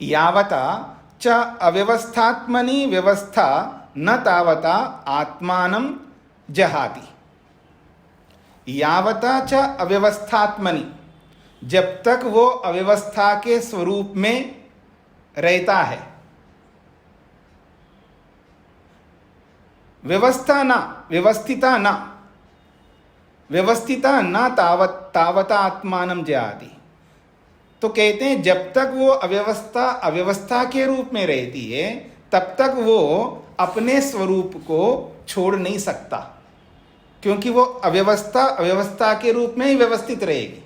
यावता च अव्यवस्थात्मनि व्यवस्था न तावता आत्मानं जहाति। यावता च अव्यवस्थात्मनि, जब तक वो अव्यवस्था के स्वरूप में रहता है। व्यवस्था न व्यवस्थिता न व्यवस्थिता न तावता आत्मानं जहाति। तो कहते हैं जब तक वो अव्यवस्था अव्यवस्था के रूप में रहती है तब तक वो अपने स्वरूप को छोड़ नहीं सकता, क्योंकि वो अव्यवस्था अव्यवस्था के रूप में ही व्यवस्थित रहेगी।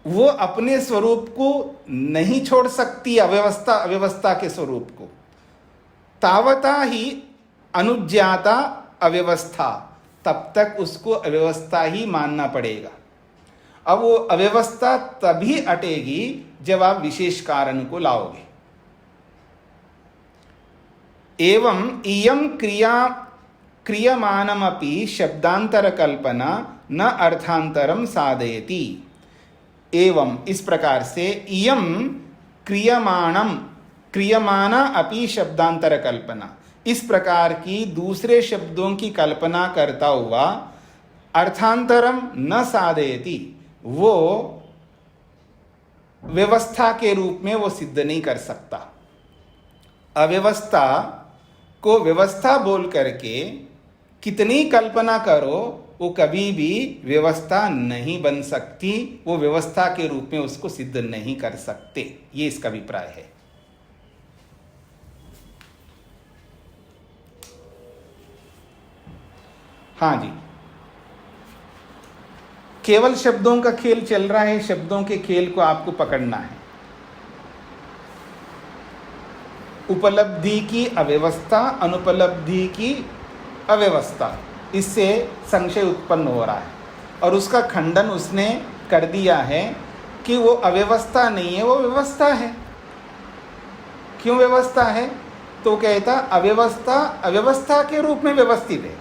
वो अपने स्वरूप को नहीं छोड़ सकती, अव्यवस्था अव्यवस्था के स्वरूप को। तावता ही अनुज्ञाता अव्यवस्था, तब तक उसको अव्यवस्था ही मानना पड़ेगा। अब वो अव्यवस्था तभी अटेगी जब आप विशेष कारण को लाओगे। एवं इयं क्रियमाणमपि शब्दांतर कल्पना न अर्थांतरम साधयति। एवं इस प्रकार से इयं क्रियमाणा अपि शब्दांतर कल्पना, इस प्रकार की दूसरे शब्दों की कल्पना करता हुआ अर्थांतरम न साधयति, वो व्यवस्था के रूप में वो सिद्ध नहीं कर सकता। अव्यवस्था को व्यवस्था बोल करके कितनी कल्पना करो वो कभी भी व्यवस्था नहीं बन सकती, वो व्यवस्था के रूप में उसको सिद्ध नहीं कर सकते। ये इसका अभिप्राय है। हाँ जी, केवल शब्दों का खेल चल रहा है, शब्दों के खेल को आपको पकड़ना है। उपलब्धि की अव्यवस्था, अनुपलब्धि की अव्यवस्था, इससे संशय उत्पन्न हो रहा है और उसका खंडन उसने कर दिया है कि वो अव्यवस्था नहीं है, वो व्यवस्था है। क्यों व्यवस्था है? तो कहता अव्यवस्था अव्यवस्था के रूप में व्यवस्थित है।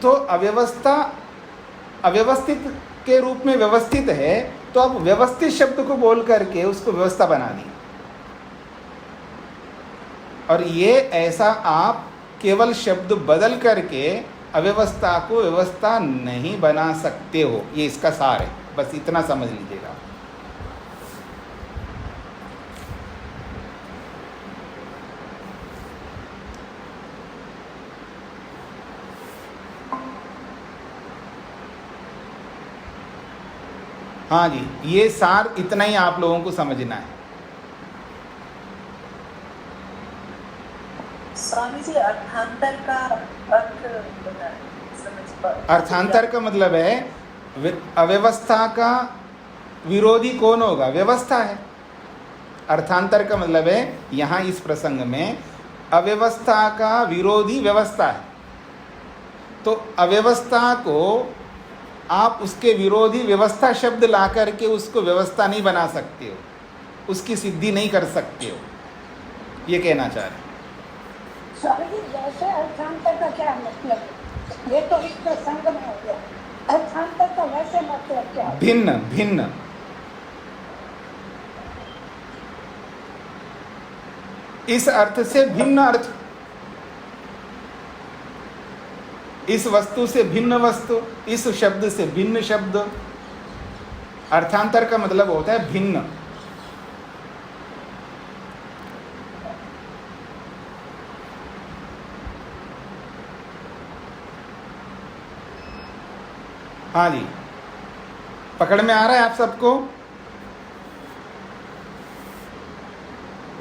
तो अव्यवस्था अव्यवस्थित के रूप में व्यवस्थित है, तो अब व्यवस्थित शब्द को बोल करके उसको व्यवस्था बना दी। और ये ऐसा आप केवल शब्द बदल करके अव्यवस्था को व्यवस्था नहीं बना सकते हो। ये इसका सार है, बस इतना समझ लीजिएगा। हाँ जी, ये सार इतना ही आप लोगों को समझना है। स्वामी जी, अर्थांतर का अर्थ बताएं, समझ पा- अर्थांतर का मतलब है अव्यवस्था का विरोधी कौन होगा? व्यवस्था है। अर्थांतर का मतलब है यहाँ इस प्रसंग में अव्यवस्था का विरोधी व्यवस्था है। तो अव्यवस्था को आप उसके विरोधी व्यवस्था शब्द ला करके उसको व्यवस्था नहीं बना सकते हो, उसकी सिद्धि नहीं कर सकते हो, ये कहना चाह रहे हैं। स्वामी जी, जैसे अर्थांतर का क्या मतलब है? ये तो इस प्रसंग में हो गया। अर्थांतर का वैसे मतलब क्या है? भिन्न भिन्न, इस अर्थ से भिन्न अर्थ, इस वस्तु से भिन्न वस्तु, इस शब्द से भिन्न शब्द। अर्थांतर का मतलब होता है भिन्न। हाँ जी, पकड़ में आ रहा है आप सबको?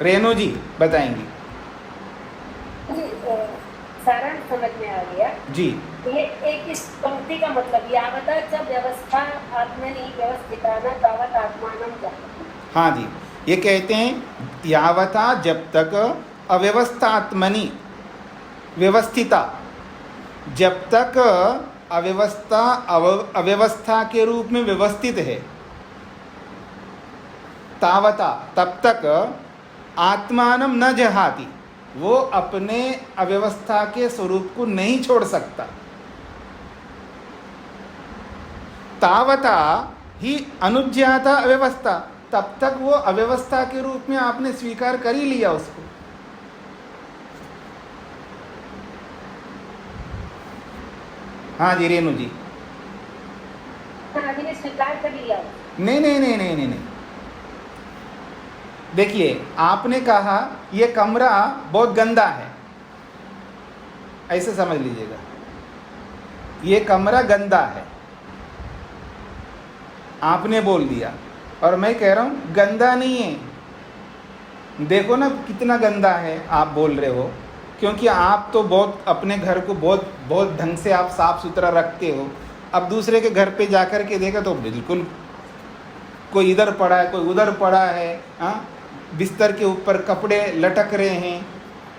रेणु जी बताएंगी। सारांश समझ में आ गया जी, ये एक इस पंक्ति का मतलब यावता च व्यवस्था आत्मनि व्यवस्थिताना तावत आत्मानं जायते। हाँ जी, ये कहते हैं यावता, जब तक अव्यवस्थात्मनि व्यवस्थिता, जब तक अव्यवस्था अव्यवस्था के रूप में व्यवस्थित है, तावता तब तक आत्मानं न जहाति, वो अपने अव्यवस्था के स्वरूप को नहीं छोड़ सकता। तावता ही अनुज्ञाता अव्यवस्था, तब तक वो अव्यवस्था के रूप में आपने स्वीकार कर ही लिया उसको। हाँ जी रेणु जी। अभी ने स्वीकार कर लिया। नहीं नहीं नहीं नहीं नहीं नहीं, देखिए आपने कहा ये कमरा बहुत गंदा है, ऐसे समझ लीजिएगा, ये कमरा गंदा है, आपने बोल दिया। और मैं कह रहा हूँ गंदा नहीं है, देखो ना कितना गंदा है, आप बोल रहे हो, क्योंकि आप तो बहुत अपने घर को बहुत बहुत ढंग से आप साफ सुथरा रखते हो। अब दूसरे के घर पे जाकर के देखा तो बिल्कुल कोई इधर पड़ा है, कोई उधर पड़ा है, हाँ, बिस्तर के ऊपर कपड़े लटक रहे हैं,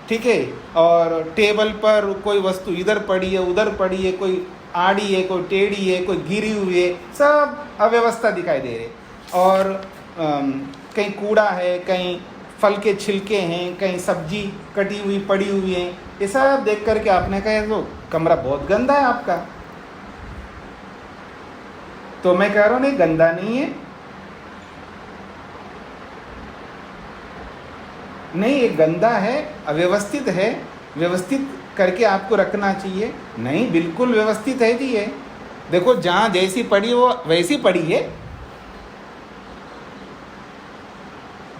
ठीक है, और टेबल पर कोई वस्तु इधर पड़ी है उधर पड़ी है, कोई आड़ी है कोई टेढ़ी है कोई गिरी हुई है, सब अव्यवस्था दिखाई दे रहे। और कहीं कूड़ा है, कहीं फल के छिलके हैं, कहीं सब्जी कटी हुई पड़ी हुई है, ये सब देख करके आपने कहा तो कमरा बहुत गंदा है आपका। तो मैं कह रहा हूँ नहीं, गंदा नहीं है, नहीं ये गंदा है, अव्यवस्थित है, व्यवस्थित करके आपको रखना चाहिए। नहीं बिल्कुल व्यवस्थित है जी, ये देखो जहाँ जैसी पड़ी वो वैसी पड़ी है,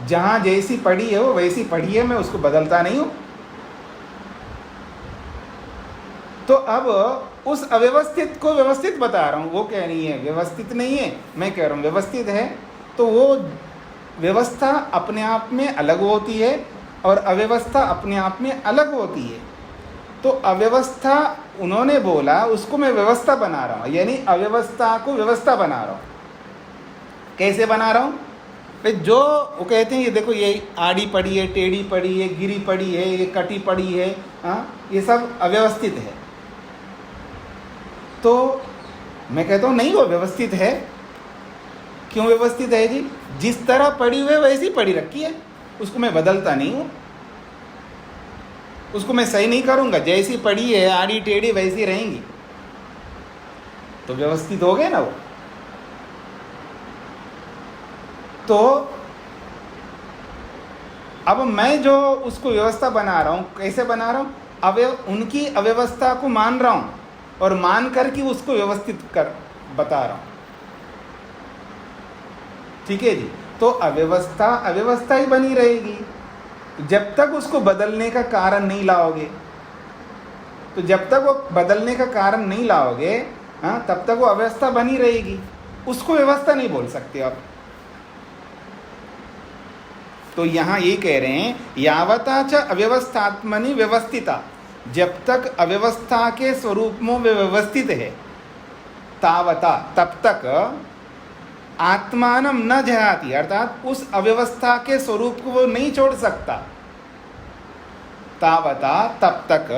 जहाँ जैसी पड़ी है वो वैसी पड़ी है, मैं उसको बदलता नहीं हूँ। तो अब उस अव्यवस्थित को व्यवस्थित बता रहा हूँ, वो कह रही है व्यवस्थित नहीं है, मैं कह रहा हूँ व्यवस्थित है। तो वो व्यवस्था अपने आप में अलग होती है और अव्यवस्था अपने आप में अलग होती है। तो अव्यवस्था उन्होंने बोला, उसको मैं व्यवस्था बना रहा हूँ, यानी अव्यवस्था को व्यवस्था बना रहा हूँ। कैसे बना रहा हूँ? जो वो कहते हैं ये देखो ये आड़ी पड़ी है, टेढ़ी पड़ी है, गिरी पड़ी है, ये कटी पड़ी है, हाँ, ये सब अव्यवस्थित है। तो मैं कहता हूँ नहीं, वो व्यवस्थित है। क्यों व्यवस्थित है जी? जिस तरह पड़ी हुई है वैसी पड़ी रखी है, उसको मैं बदलता नहीं हूँ, उसको मैं सही नहीं करूँगा, जैसी पड़ी है आड़ी टेढ़ी वैसी रहेंगी, तो व्यवस्थित हो गए ना वो। तो अब मैं जो उसको व्यवस्था बना रहा हूँ, कैसे बना रहा हूँ? उनकी अव्यवस्था को मान रहा हूँ और मान करके उसको व्यवस्थित कर बता रहा हूँ, ठीक है जी। तो अव्यवस्था अव्यवस्था ही बनी रहेगी जब तक उसको बदलने का कारण नहीं लाओगे। तो जब तक वो बदलने का कारण नहीं लाओगे, हाँ, तब तक वो अव्यवस्था बनी रहेगी। उसको व्यवस्था नहीं बोल सकते आप। तो यहां ये कह रहे हैं यावता च अव्यवस्थात्मनि व्यवस्थिता, जब तक अव्यवस्था के स्वरूप में वे व्यवस्थित है, तावता तब तक आत्मानम न जहाती, अर्थात उस अव्यवस्था के स्वरूप को वो नहीं छोड़ सकता। तावता तब तक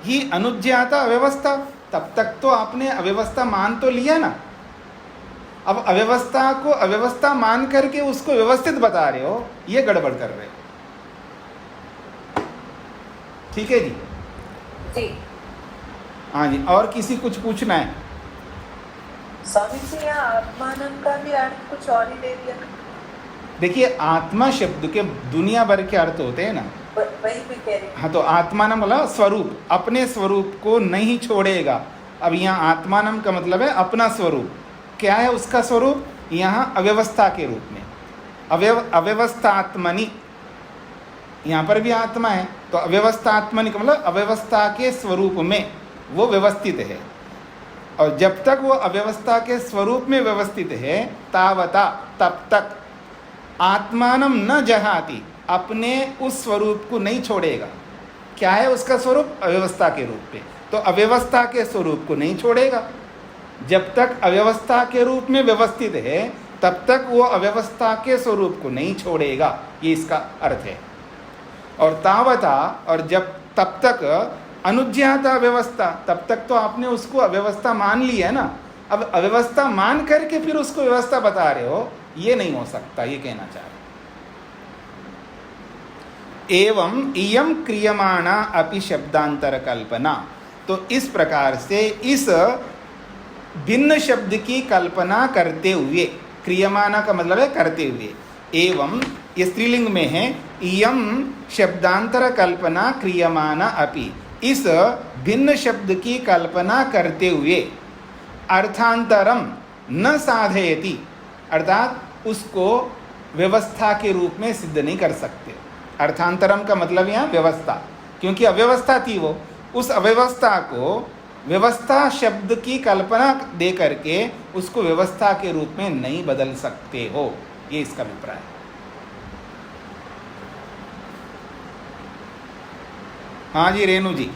ही अनुज्ञाता अव्यवस्था, तब तक तो आपने अव्यवस्था मान तो लिया ना। अब अव्यवस्था को अव्यवस्था मान करके उसको व्यवस्थित बता रहे हो, ये गड़बड़ कर रहे हो। ठीक है जी? जी। हाँ जी, और किसी कुछ पूछना है? स्वामी जी यहाँ आत्मानम का भी अर्थ कुछ और ही ले लिया। देखिए आत्मा शब्द के दुनिया भर के अर्थ होते हैं ना, वही भी कह रही। हाँ, तो आत्मानम मतलब स्वरूप, अपने स्वरूप को नहीं छोड़ेगा। अब यहाँ आत्मानम का मतलब है अपना स्वरूप। क्या है उसका स्वरूप? यहाँ अव्यवस्था के रूप में, अव्यवस्थात्मनि, यहाँ पर भी आत्मा है, तो अव्यवस्थात्मनि का मतलब अव्यवस्था के स्वरूप में वो व्यवस्थित है। और जब तक वो अव्यवस्था के स्वरूप में व्यवस्थित है, तावता तब तक आत्मानम न जहाती, अपने उस स्वरूप को नहीं छोड़ेगा। क्या है उसका स्वरूप? अव्यवस्था के रूप में, तो अव्यवस्था के स्वरूप को नहीं छोड़ेगा। जब तक अव्यवस्था के रूप में व्यवस्थित है तब तक वो अव्यवस्था के स्वरूप को नहीं छोड़ेगा, ये इसका अर्थ है। और तावता, और जब तब तक अनुज्ञाता व्यवस्था, तब तक तो आपने उसको अव्यवस्था मान लिया है ना। अब अव्यवस्था मान करके फिर उसको व्यवस्था बता रहे हो, ये नहीं हो सकता, ये कहना चाह रहे। एवं इयम क्रियमाणा अपि शब्दांतर कल्पना, तो इस प्रकार से इस भिन्न शब्द की कल्पना करते हुए, क्रियमाणा का मतलब है करते हुए, एवं ये स्त्रीलिंग में है, इयम शब्दांतर कल्पना क्रियमाणा अपि, इस भिन्न शब्द की कल्पना करते हुए अर्थांतरम न साधयति, अर्थात उसको व्यवस्था के रूप में सिद्ध नहीं कर सकते। अर्थांतरम का मतलब यहाँ व्यवस्था, क्योंकि अव्यवस्था थी वो, उस अव्यवस्था को व्यवस्था शब्द की कल्पना दे करके उसको व्यवस्था के रूप में नहीं बदल सकते हो, ये इसका अभिप्राय है। हाँ जी रेणु जी,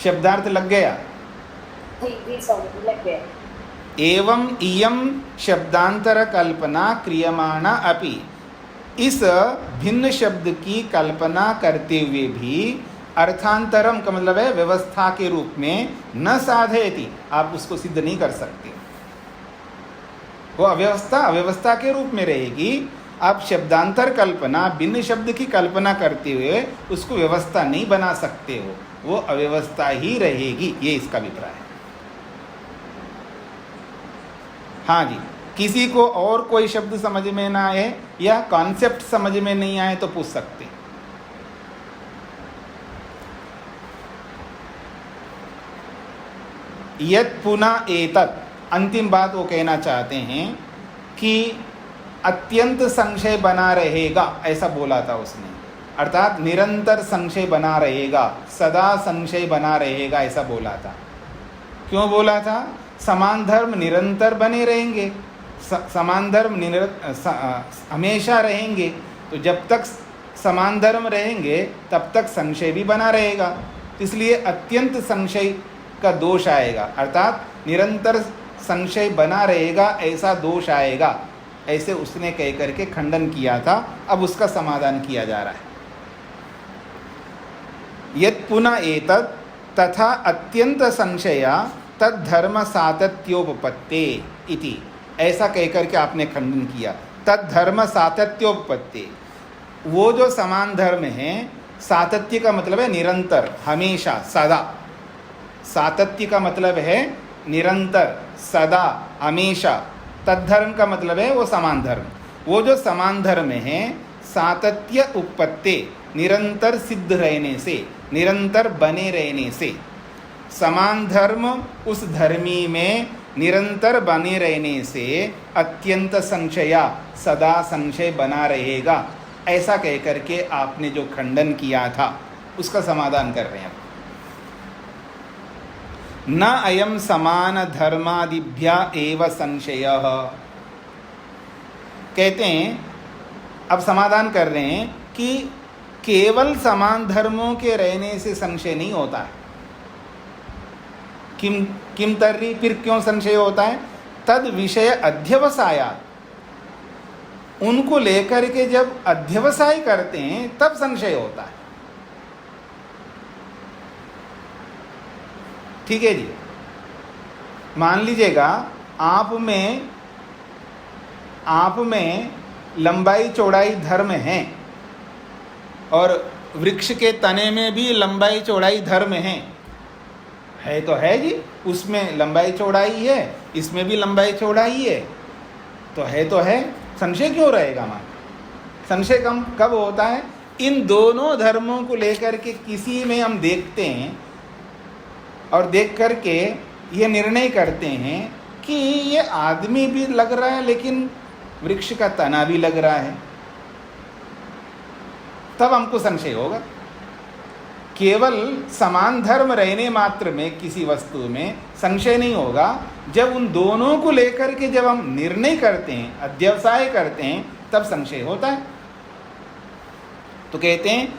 शब्दार्थ लग गया? जी जी स्वामी, लग गया। एवं इयम शब्दांतर कल्पना क्रियमाणा अपि, इस भिन्न शब्द की कल्पना करते हुए भी अर्थांतरम का मतलब है व्यवस्था के रूप में न साधयति, आप उसको सिद्ध नहीं कर सकते। वो अव्यवस्था अव्यवस्था के रूप में रहेगी। आप शब्दांतर कल्पना, भिन्न शब्द की कल्पना करते हुए उसको व्यवस्था नहीं बना सकते हो, वो अव्यवस्था ही रहेगी, ये इसका अभिप्राय है। हाँ जी, किसी को और कोई शब्द समझ में ना आए या कॉन्सेप्ट समझ में नहीं आए तो पूछ सकते। यत् पुनः एतत्, अंतिम बात वो कहना चाहते हैं कि अत्यंत संशय बना रहेगा, ऐसा बोला था उसने, अर्थात निरंतर संशय बना रहेगा, सदा संशय बना रहेगा, ऐसा बोला था। क्यों बोला था? समान धर्म निरंतर बने रहेंगे, समान धर्म हमेशा रहेंगे, तो जब तक समान धर्म रहेंगे तब तक संशय भी बना रहेगा, इसलिए अत्यंत संशय का दोष आएगा, अर्थात निरंतर संशय बना रहेगा ऐसा दोष आएगा, ऐसे उसने कह करके खंडन किया था। अब उसका समाधान किया जा रहा है। यत् पुनः एतत् तथा अत्यंत संशया तद्धर्म सातत्योपपत्ते इति, ऐसा कह करके आपने खंडन किया। तद्धर्म सातत्योपपत्ते, वो जो समान धर्म है, सातत्य का मतलब है निरंतर, हमेशा, सदा। सातत्य का मतलब है निरंतर, सदा, हमेशा। तद्धर्म का मतलब है वो समान धर्म। वो जो समान धर्म है, सातत्य उपपत्ति, निरंतर सिद्ध रहने से, निरंतर बने रहने से, समान धर्म उस धर्मी में निरंतर बने रहने से अत्यंत संशया, सदा संशय बना रहेगा, ऐसा कह करके आपने जो खंडन किया था उसका समाधान कर रहे हैं। न अयम समान धर्मादिभ्या एव संशयः। कहते हैं, अब समाधान कर रहे हैं कि केवल समान धर्मों के रहने से संशय नहीं होता है। किम तर्री, फिर क्यों संशय होता है? तद विषय अध्यवसाया, उनको लेकर के जब अध्यवसाय करते हैं तब संशय होता है। ठीक है जी। मान लीजिएगा आप में लंबाई चौड़ाई धर्म है और वृक्ष के तने में भी लंबाई चौड़ाई धर्म है तो है जी, उसमें लंबाई चौड़ाई है, इसमें भी लंबाई चौड़ाई है, तो है, संशय क्यों रहेगा? मान संशय कब होता है? इन दोनों धर्मों को लेकर के किसी में हम देखते हैं और देख करके ये निर्णय करते हैं कि ये आदमी भी लग रहा है लेकिन वृक्ष का तना भी लग रहा है, तब हमको संशय होगा। केवल समान धर्म रहने मात्र में किसी वस्तु में संशय नहीं होगा। जब उन दोनों को लेकर के जब हम निर्णय करते हैं, अध्यवसाय करते हैं, तब संशय होता है। तो कहते हैं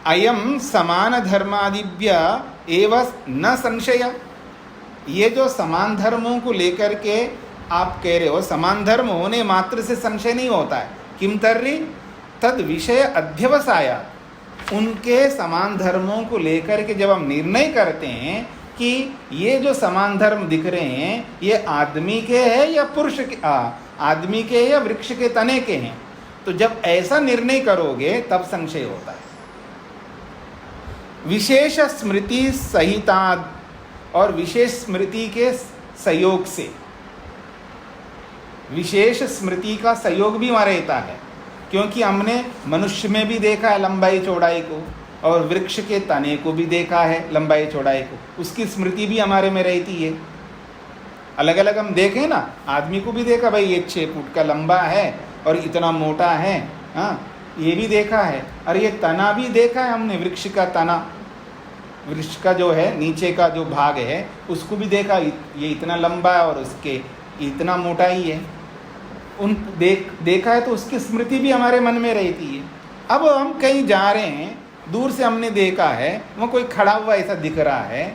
अयम समान धर्मादिभ्य एव न संशय। ये जो समान धर्मों को लेकर के आप कह रहे हो, समान धर्म होने मात्र से संशय नहीं होता है। किम तर्री तद विषय अध्यवसाया, उनके समान धर्मों को लेकर के जब हम निर्णय करते हैं कि ये जो समान धर्म दिख रहे हैं ये आदमी के हैं या पुरुष के, आदमी के या वृक्ष के तने के हैं, तो जब ऐसा निर्णय करोगे तब संशय होता है। विशेष स्मृति सहिता, और विशेष स्मृति के सहयोग से, विशेष स्मृति का सहयोग भी वहाँ रहता है, क्योंकि हमने मनुष्य में भी देखा है लंबाई चौड़ाई को और वृक्ष के तने को भी देखा है लंबाई चौड़ाई को, उसकी स्मृति भी हमारे में रहती है। अलग अलग हम देखें ना, आदमी को भी देखा, भाई ये 6 फुट का लंबा है और इतना मोटा है, हाँ ये भी देखा है। और ये तना भी देखा है हमने, वृक्ष का तना, वृक्ष का जो है नीचे का जो भाग है उसको भी देखा, ये इतना लंबा है और उसके इतना मोटा ही है। देखा है तो उसकी स्मृति भी हमारे मन में रहती है। अब हम कहीं जा रहे हैं, दूर से हमने देखा है, वहाँ कोई खड़ा हुआ ऐसा दिख रहा है,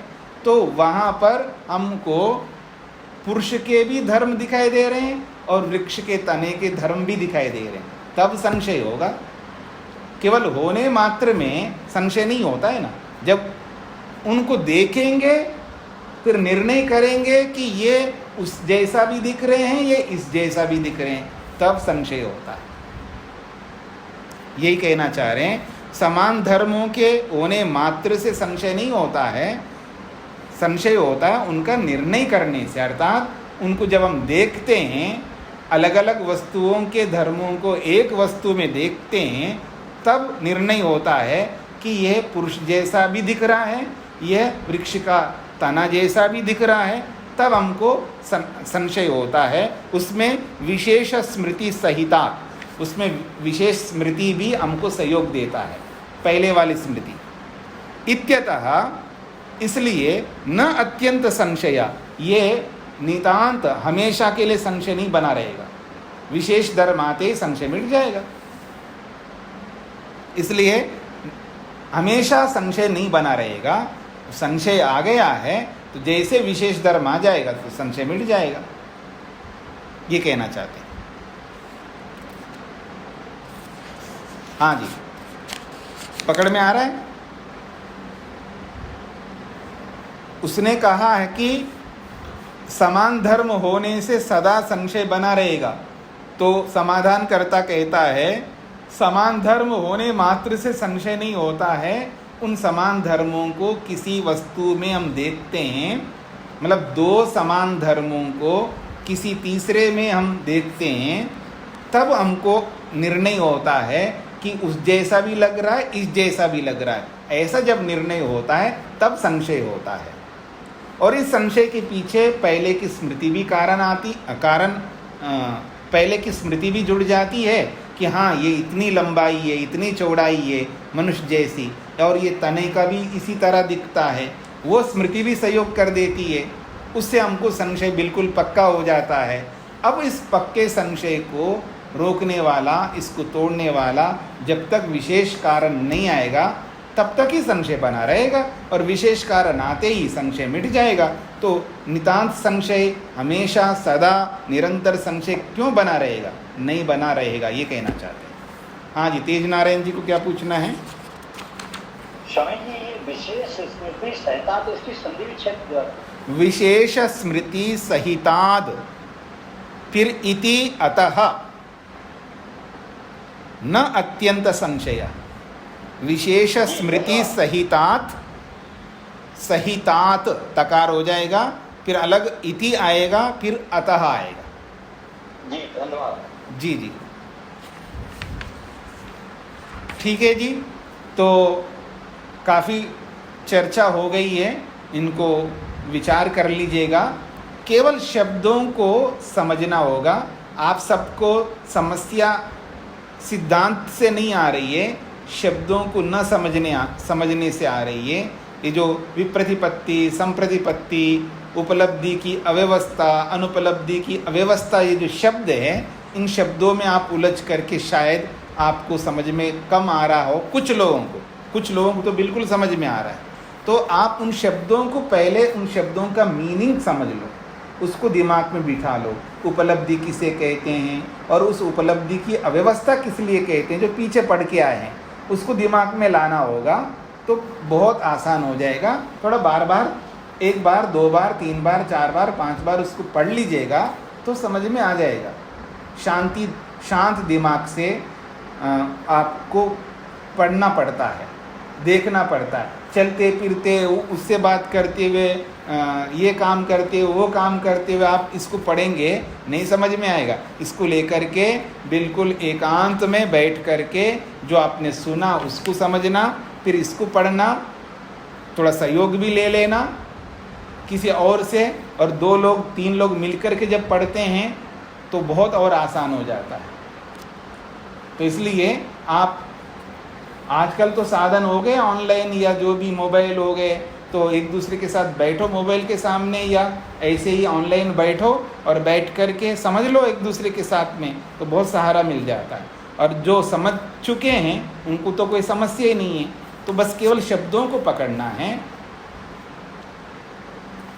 तो वहाँ पर हमको पुरुष के भी धर्म दिखाई दे रहे हैं और वृक्ष के तने के धर्म भी दिखाई दे रहे हैं, तब संशय होगा। केवल होने मात्र में संशय नहीं होता है ना। जब उनको देखेंगे फिर निर्णय करेंगे कि ये उस जैसा भी दिख रहे हैं, ये इस जैसा भी दिख रहे हैं, तब संशय होता है। यही कहना चाह रहे हैं, समान धर्मों के होने मात्र से संशय नहीं होता है, संशय होता है उनका निर्णय करने से। अर्थात उनको जब हम देखते हैं, अलग अलग वस्तुओं के धर्मों को एक वस्तु में देखते हैं, तब निर्णय होता है कि यह पुरुष जैसा भी दिख रहा है, यह वृक्ष का तना जैसा भी दिख रहा है, तब हमको संशय होता है। उसमें विशेष स्मृति सहिता, उसमें विशेष स्मृति भी हमको सहयोग देता है, पहले वाली स्मृति। इत्यतः, इसलिए न अत्यंत संशय, ये नितांत हमेशा के लिए संशय नहीं बना रहेगा। विशेष धर्म आते ही संशय मिट जाएगा, इसलिए हमेशा संशय नहीं बना रहेगा। संशय आ गया है तो जैसे विशेष धर्म आ जाएगा तो संशय मिट जाएगा, ये कहना चाहते हैं। हाँ जी, पकड़ में आ रहा है। उसने कहा है कि समान धर्म होने से सदा संशय बना रहेगा, तो समाधानकर्ता कहता है समान धर्म होने मात्र से संशय नहीं होता है। उन समान धर्मों को किसी वस्तु में हम देखते हैं, मतलब 2 समान धर्मों को किसी तीसरे में हम देखते हैं, तब हमको निर्णय होता है कि उस जैसा भी लग रहा है, इस जैसा भी लग रहा है। ऐसा जब निर्णय होता है तब संशय होता है। और इस संशय के पीछे पहले की स्मृति भी पहले की स्मृति भी जुड़ जाती है कि हाँ ये इतनी लंबाई है, इतनी चौड़ाई है मनुष्य जैसी, और ये तने का भी इसी तरह दिखता है, वो स्मृति भी सहयोग कर देती है, उससे हमको संशय बिल्कुल पक्का हो जाता है। अब इस पक्के संशय को रोकने वाला, इसको तोड़ने वाला जब तक विशेष कारण नहीं आएगा तब तक ही संशय बना रहेगा, और विशेष कारण आते ही संशय मिट जाएगा। तो नितांत संशय हमेशा सदा निरंतर संशय क्यों बना रहेगा? नहीं बना रहेगा, ये कहना चाहते हैं। हाँ जी, तेज नारायण जी को क्या पूछना है? स्वामी जी, ये विशेष स्मृति सहिता तो इसकी संधि विच्छेद। विशेष स्मृति सहिताद, फिर इति अतः न अत्यंत संशय। विशेष स्मृति सहितात, सहितात तकार हो जाएगा, फिर अलग इति आएगा, फिर अतः आएगा। जी धन्यवाद। जी जी ठीक है जी। तो काफ़ी चर्चा हो गई है, इनको विचार कर लीजिएगा। केवल शब्दों को समझना होगा। आप सबको समस्या सिद्धांत से नहीं आ रही है, शब्दों को न समझने से आ रही है। ये जो विप्रतिपत्ति, संप्रतिपत्ति, उपलब्धि की अव्यवस्था, अनुपलब्धि की अव्यवस्था, ये जो शब्द हैं, इन शब्दों में आप उलझ करके शायद आपको समझ में कम आ रहा हो। कुछ लोगों को तो बिल्कुल समझ में आ रहा है। तो आप उन शब्दों को पहले, उन शब्दों का मीनिंग समझ लो, उसको दिमाग में बिठा लो। उपलब्धि किसे कहते हैं और उस उपलब्धि की अव्यवस्था किस लिए कहते हैं, जो पीछे पढ़ के आए हैं, उसको दिमाग में लाना होगा। तो बहुत आसान हो जाएगा। थोड़ा बार बार, एक बार, दो बार, तीन बार, चार बार, पांच बार उसको पढ़ लीजिएगा तो समझ में आ जाएगा। शांत दिमाग से आपको पढ़ना पड़ता है, देखना पड़ता है। चलते फिरते, उससे बात करते हुए, ये काम करते हुए, वो काम करते हुए आप इसको पढ़ेंगे, नहीं समझ में आएगा। इसको लेकर के बिल्कुल एकांत में बैठ करके जो आपने सुना उसको समझना, फिर इसको पढ़ना, थोड़ा सहयोग भी ले लेना किसी और से, और 2 लोग 3 लोग मिलकर के जब पढ़ते हैं तो बहुत और आसान हो जाता है। तो इसलिए आप, आजकल तो साधन हो गए ऑनलाइन या जो भी मोबाइल हो गए, तो एक दूसरे के साथ बैठो मोबाइल के सामने, या ऐसे ही ऑनलाइन बैठो और बैठ करके समझ लो एक दूसरे के साथ में, तो बहुत सहारा मिल जाता है। और जो समझ चुके हैं उनको तो कोई समस्या ही नहीं है, तो बस केवल शब्दों को पकड़ना है।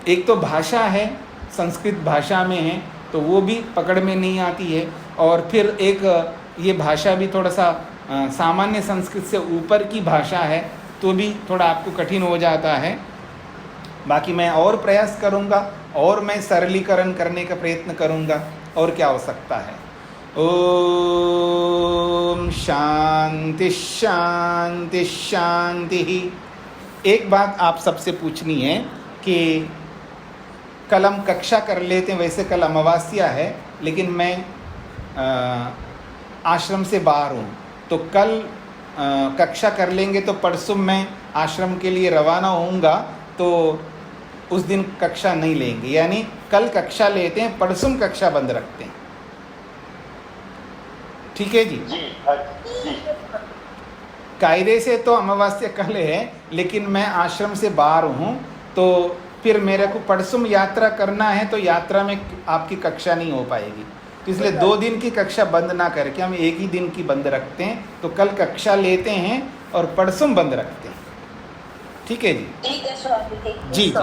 एक तो भाषा है, संस्कृत भाषा में है, तो वो भी पकड़ में नहीं आती है, और फिर एक ये भाषा भी थोड़ा सा सामान्य संस्कृत से ऊपर की भाषा है, तो भी थोड़ा आपको कठिन हो जाता है। बाकी मैं और प्रयास करूँगा, और मैं सरलीकरण करने का प्रयत्न करूँगा, और क्या हो सकता है। ओम शांति शांति शांति। एक बात आप सबसे पूछनी है कि कल हम कक्षा कर लेते हैं, वैसे कल अमावस्या है, लेकिन मैं आश्रम से बाहर हूँ, तो कल कक्षा कर लेंगे, तो परसों मैं आश्रम के लिए रवाना होऊंगा, तो उस दिन कक्षा नहीं लेंगे। यानी कल कक्षा लेते हैं, परसों कक्षा बंद रखते हैं। ठीक है जी? जी। कायदे से तो अमावस्या कल है, लेकिन मैं आश्रम से बाहर हूँ, तो फिर मेरे को परसों यात्रा करना है, तो यात्रा में आपकी कक्षा नहीं हो पाएगी। तो इसलिए 2 दिन की कक्षा बंद ना करके हम एक ही दिन की बंद रखते हैं। तो कल कक्षा लेते हैं और परसों बंद रखते हैं। ठीक है जी? ठीक है स्वामी जी। जी।